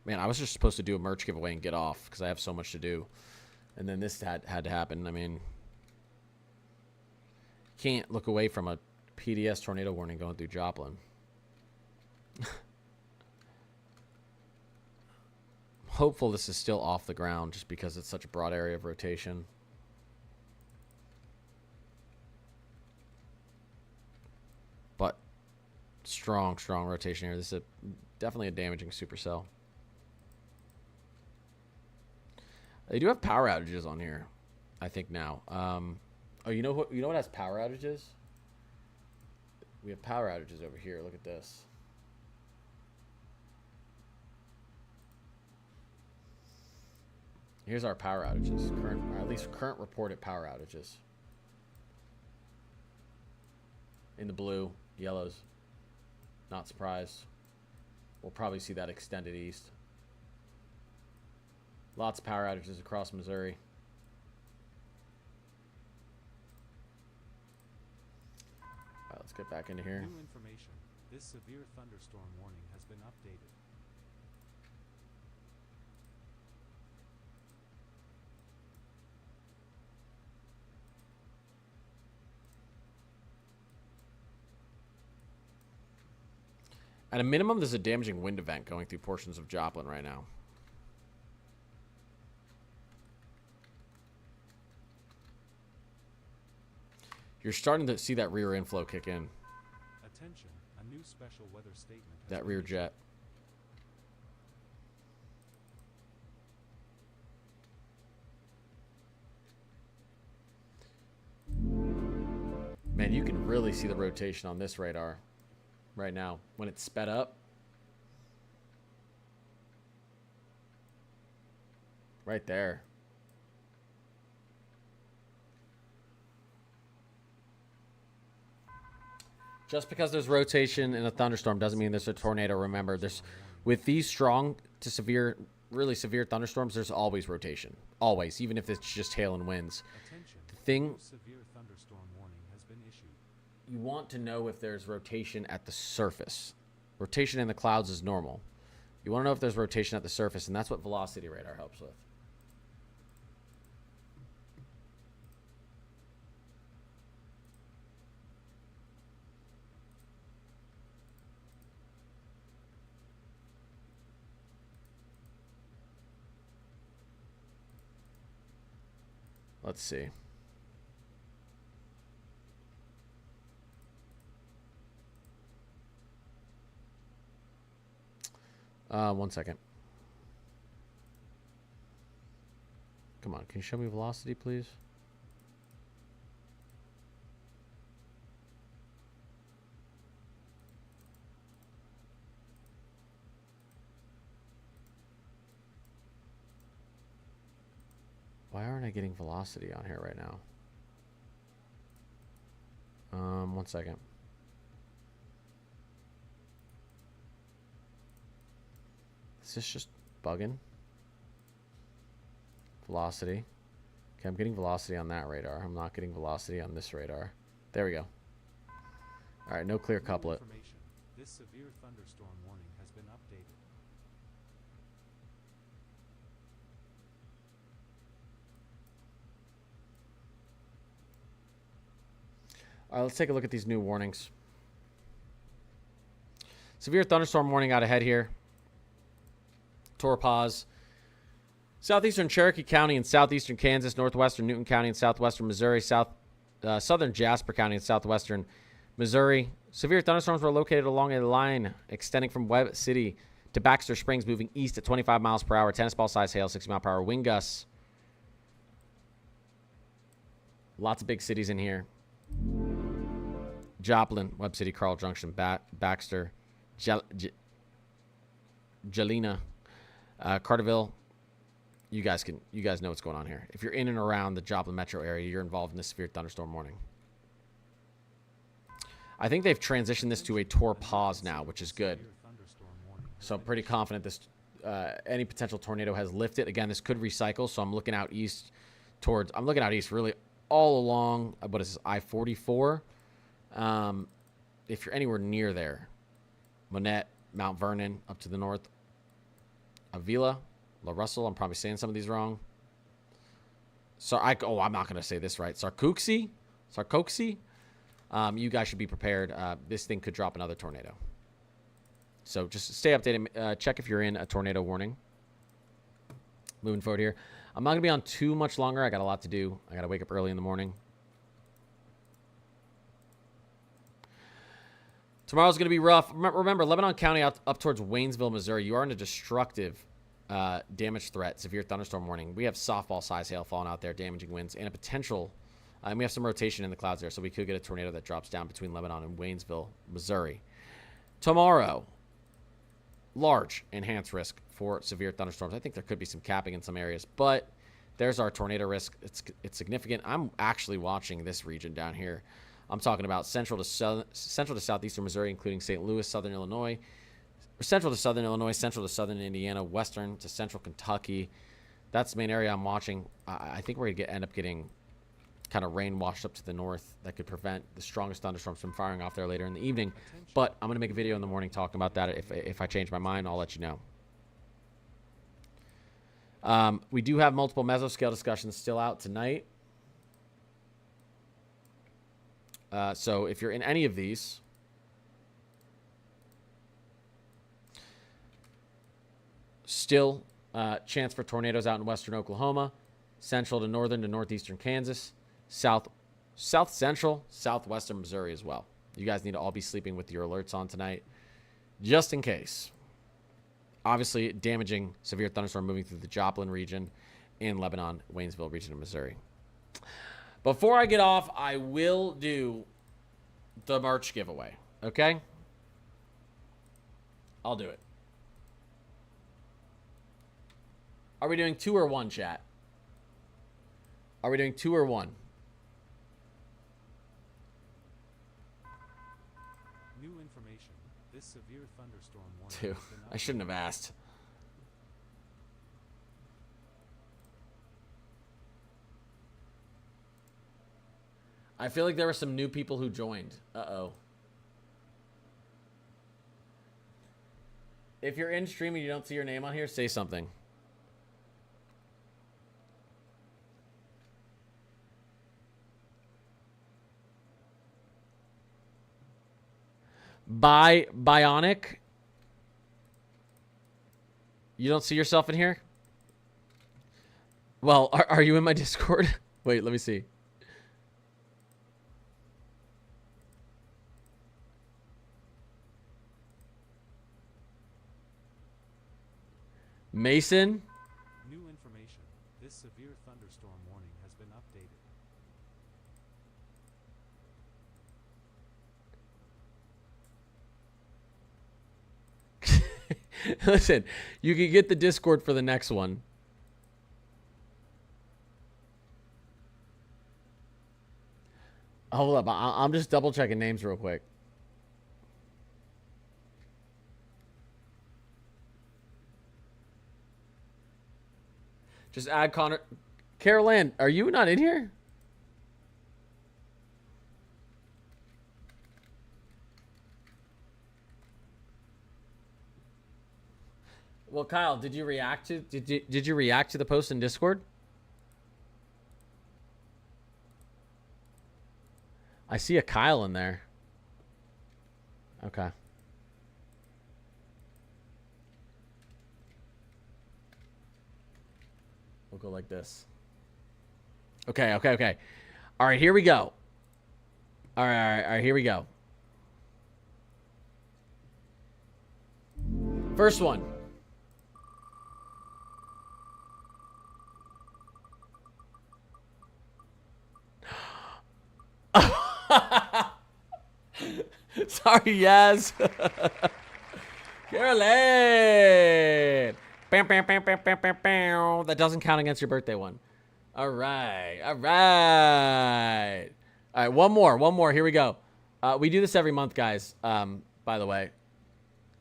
Man, I was just supposed to do a merch giveaway and get off because I have so much to do. And then this had to happen. I mean, can't look away from a PDS tornado warning going through Joplin. I'm hopeful this is still off the ground just because it's such a broad area of rotation. But strong rotation here. This is definitely a damaging supercell. They do have power outages on here, I think now. Oh, you know what? You know what has power outages? We have power outages over here. Look at this. Here's our power outages. Current, or at least current reported power outages. In the blue, yellows. Not surprised. We'll probably see that extended east. Lots of power outages across Missouri. All right, let's get back into here. New information. This severe thunderstorm warning has been updated. At a minimum, there's a damaging wind event going through portions of Joplin right now. You're starting to see that rear inflow kick in. Attention, a new special weather statement has That been rear issued. jet. Man, you can really see the rotation on this radar right now when it's sped up. Right there. Just because there's rotation in a thunderstorm doesn't mean there's a tornado. Remember, there's with these strong to severe, really severe thunderstorms, there's always rotation. Always, even if it's just hail and winds. Attention, The thing new severe thunderstorm warning has been issued. you want to know if there's rotation at the surface. Rotation in the clouds is normal. You want to know if there's rotation at the surface, and that's what velocity radar helps with. Let's see. One second. Come on, can you show me velocity, please? Why aren't I getting velocity on here right now? 1 second. Is this just bugging? Velocity. Okay, I'm getting velocity on that radar. I'm not getting velocity on this radar. There we go. All right, no clear couplet. Information. This severe thunderstorm warning has been updated. All right, let's take a look at these new warnings. Severe thunderstorm warning out ahead here. Torpause. Southeastern Cherokee County and southeastern Kansas, northwestern Newton County and southwestern Missouri, southern Jasper County and southwestern Missouri. Severe thunderstorms were located along a line extending from Webb City to Baxter Springs, moving east at 25 miles per hour, tennis ball size hail, 60 mile per hour wind gusts. Lots of big cities in here. Joplin, Webb City, Carl Junction, Baxter, Jelena, Carterville. You guys know what's going on here. If you're in and around the Joplin metro area, you're involved in this severe thunderstorm warning. I think they've transitioned this to a torpause now, which is good. So I'm pretty confident this any potential tornado has lifted. Again, this could recycle, so I'm looking out east towards. I'm looking out east really all along. What is this, I-44? If you're anywhere near there, Monette, Mount Vernon, up to the north, Avila, La Russell. I'm probably saying some of these wrong. So I'm not going to say this right. Sarcoxie. You guys should be prepared. This thing could drop another tornado. So just stay updated. Check if you're in a tornado warning. Moving forward here. I'm not going to be on too much longer. I got a lot to do. I got to wake up early in the morning. Tomorrow's going to be rough. Remember, Lebanon County up towards Waynesville, Missouri. You are in a destructive damage threat, severe thunderstorm warning. We have softball-size hail falling out there, damaging winds, and a potential. And we have some rotation in the clouds there, so we could get a tornado that drops down between Lebanon and Waynesville, Missouri. Tomorrow, large enhanced risk for severe thunderstorms. I think there could be some capping in some areas, but there's our tornado risk. It's significant. I'm actually watching this region down here. I'm talking about central to southeastern Missouri, including St. Louis, southern Illinois, central to southern Illinois, central to southern Indiana, western to central Kentucky. That's the main area I'm watching. I think we're going to end up getting kind of rain washed up to the north that could prevent the strongest thunderstorms from firing off there later in the evening. But I'm going to make a video in the morning talking about that. If I change my mind, I'll let you know. We do have multiple mesoscale discussions still out tonight. So if you're in any of these, still chance for tornadoes out in western Oklahoma, central to northern to northeastern Kansas, south central, southwestern Missouri as well. You guys need to all be sleeping with your alerts on tonight, just in case. Obviously, damaging severe thunderstorm moving through the Joplin region in Lebanon, Waynesville region of Missouri. Before I get off, I will do the merch giveaway, okay? I'll do it. Are we doing 2 or 1, chat? Are we doing 2 or 1? New information. This severe thunderstorm warning 2. has been I shouldn't have asked. I feel like there were some new people who joined. Uh-oh. If you're in stream and you don't see your name on here, say something. Bionic. You don't see yourself in here? Well, are you in my Discord? Wait, let me see. Mason? New information. This severe thunderstorm warning has been updated. Listen, you can get the Discord for the next one. Hold up. I'm just double checking names real quick. Just add Connor. Carol Ann, are you not in here? Well, Kyle, did you react to did you react to the post in Discord? I see a Kyle in there. Okay. We'll go like this. Okay, okay, okay. All right, here we go. All right, here we go. First one. Sorry, Yaz. Caroline. Bam, bam, bam, bam, bam, bam, bam. That doesn't count against your birthday one. All right. All right. All right. One more. Here we go. We do this every month, guys. By the way,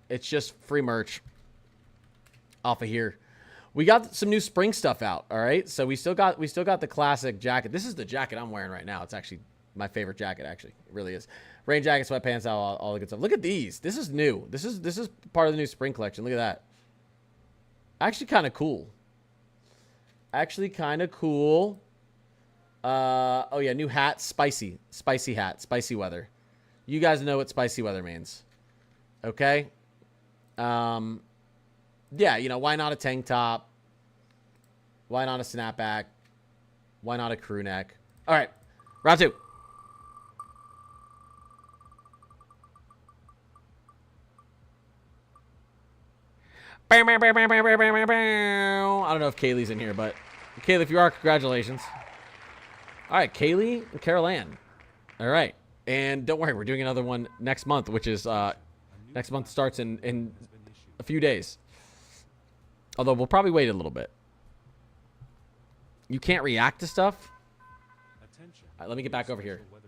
it's just free merch off of here. We got some new spring stuff out. All right. So we still got the classic jacket. This is the jacket I'm wearing right now. It's actually my favorite jacket. Actually, it really is. Rain jacket, sweatpants, all the good stuff. Look at these. This is new. This is part of the new spring collection. Look at that. Actually, kind of cool. Oh yeah, new hat, spicy hat, spicy weather. You guys know what spicy weather means, okay? Yeah, you know, why not a tank top? Why not a snapback? Why not a crew neck? All right, round two. I don't know if Kaylee's in here, but Kaylee, if you are, congratulations. All right, Kaylee and Carol Ann. All right, and don't worry, we're doing another one next month, which is next month starts in a few days. Although we'll probably wait a little bit. You can't react to stuff. All right, let me get back over here. Let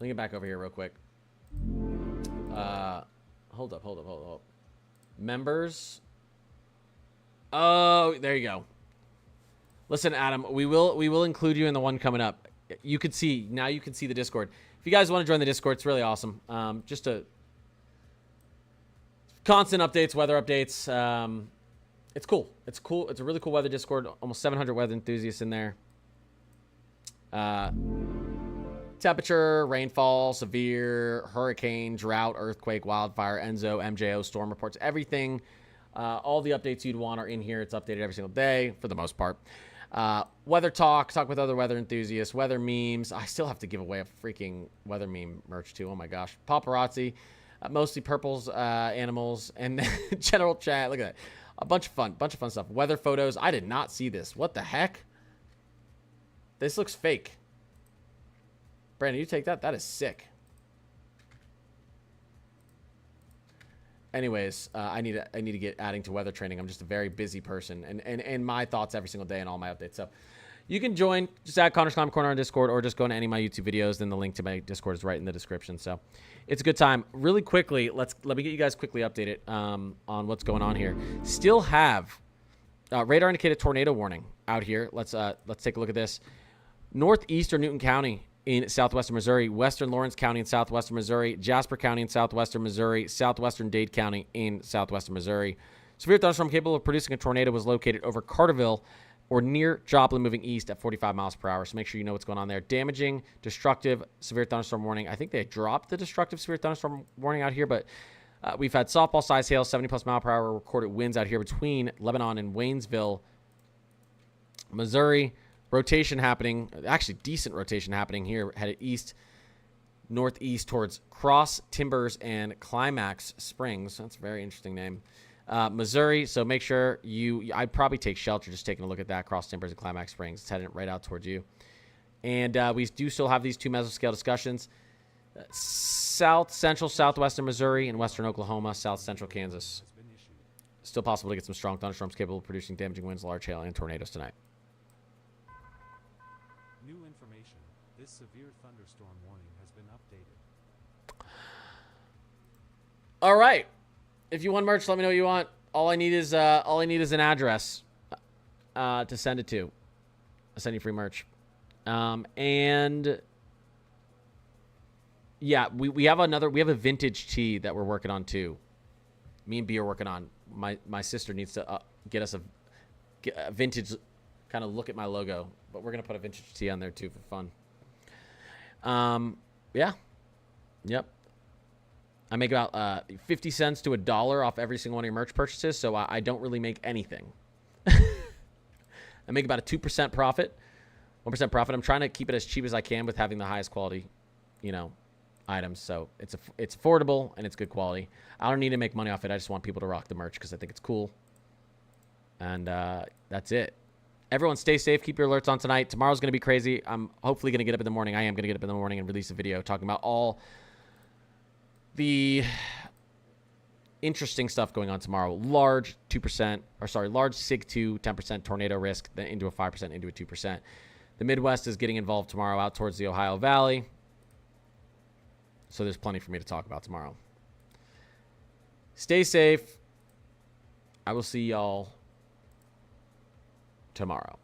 me get back over here real quick. Hold up. Members. Oh, there you go. Listen, Adam, we will include you in the one coming up. You can see the Discord. If you guys want to join the Discord, it's really awesome. Just a constant updates, weather updates. It's cool. It's cool. It's a really cool weather Discord. Almost 700 weather enthusiasts in there. Temperature, rainfall, severe, hurricane, drought, earthquake, wildfire, Enzo, MJO, storm reports, everything. All the updates you'd want are in here. It's updated every single day for the most part. Weather talk with other weather enthusiasts, weather memes. I still have to give away a freaking weather meme merch too. Oh my gosh. Paparazzi, mostly purples, animals, and general chat. Look at that. A bunch of fun stuff. Weather photos. I did not see this. What the heck? This looks fake. Brandon, you take that? That is sick. Anyways, I need to get adding to weather training. I'm just a very busy person, and my thoughts every single day and all my updates. So you can join. Just add Connor's Climb Corner on Discord, or just go into any of my YouTube videos. Then the link to my Discord is right in the description. So it's a good time. Really quickly, let me get you guys quickly updated on what's going on here. Still have radar indicated tornado warning out here. Let's take a look at this. Northeastern Newton County in southwestern Missouri, western Lawrence County in southwestern Missouri, Jasper County in southwestern Missouri, southwestern Dade County in southwestern Missouri. Severe thunderstorm capable of producing a tornado was located over Carterville or near Joplin, moving east at 45 miles per hour. So make sure you know what's going on there. Damaging, destructive, severe thunderstorm warning. I think they dropped the destructive severe thunderstorm warning out here, but we've had softball-sized hail, 70-plus mile per hour recorded winds out here between Lebanon and Waynesville, Missouri. Rotation happening, actually decent rotation happening here, headed east, northeast towards Cross, Timbers, and Climax Springs. That's a very interesting name. Missouri, so make sure I'd probably take shelter just taking a look at that, Cross, Timbers, and Climax Springs. It's heading right out towards you. And we do still have these two mesoscale discussions. South Central, Southwestern Missouri, and Western Oklahoma, South Central Kansas. Still possible to get some strong thunderstorms capable of producing damaging winds, large hail, and tornadoes tonight. New information. This severe thunder thunderstorm warning has been updated. All right. If you want merch, let me know what you want. All I need is an address to send it to. I'll send you free merch. And yeah, we have a vintage tee that we're working on too. Me and B are working on. My sister needs to get us a vintage kind of look at my logo, but we're gonna put a vintage tee on there too for fun. Yeah, yep. I make about 50 cents to $1 off every single one of your merch purchases, so I don't really make anything. I make about a 2% profit, 1% profit. I'm trying to keep it as cheap as I can with having the highest quality, items. So it's affordable and it's good quality. I don't need to make money off it. I just want people to rock the merch because I think it's cool. And that's it. Everyone stay safe. Keep your alerts on tonight. Tomorrow's going to be crazy. I'm hopefully going to get up in the morning. I am going to get up in the morning and release a video talking about all the interesting stuff going on tomorrow. Large SIG 2, 10% tornado risk, then into a 5%, into a 2%. The Midwest is getting involved tomorrow out towards the Ohio Valley. So there's plenty for me to talk about tomorrow. Stay safe. I will see y'all tomorrow.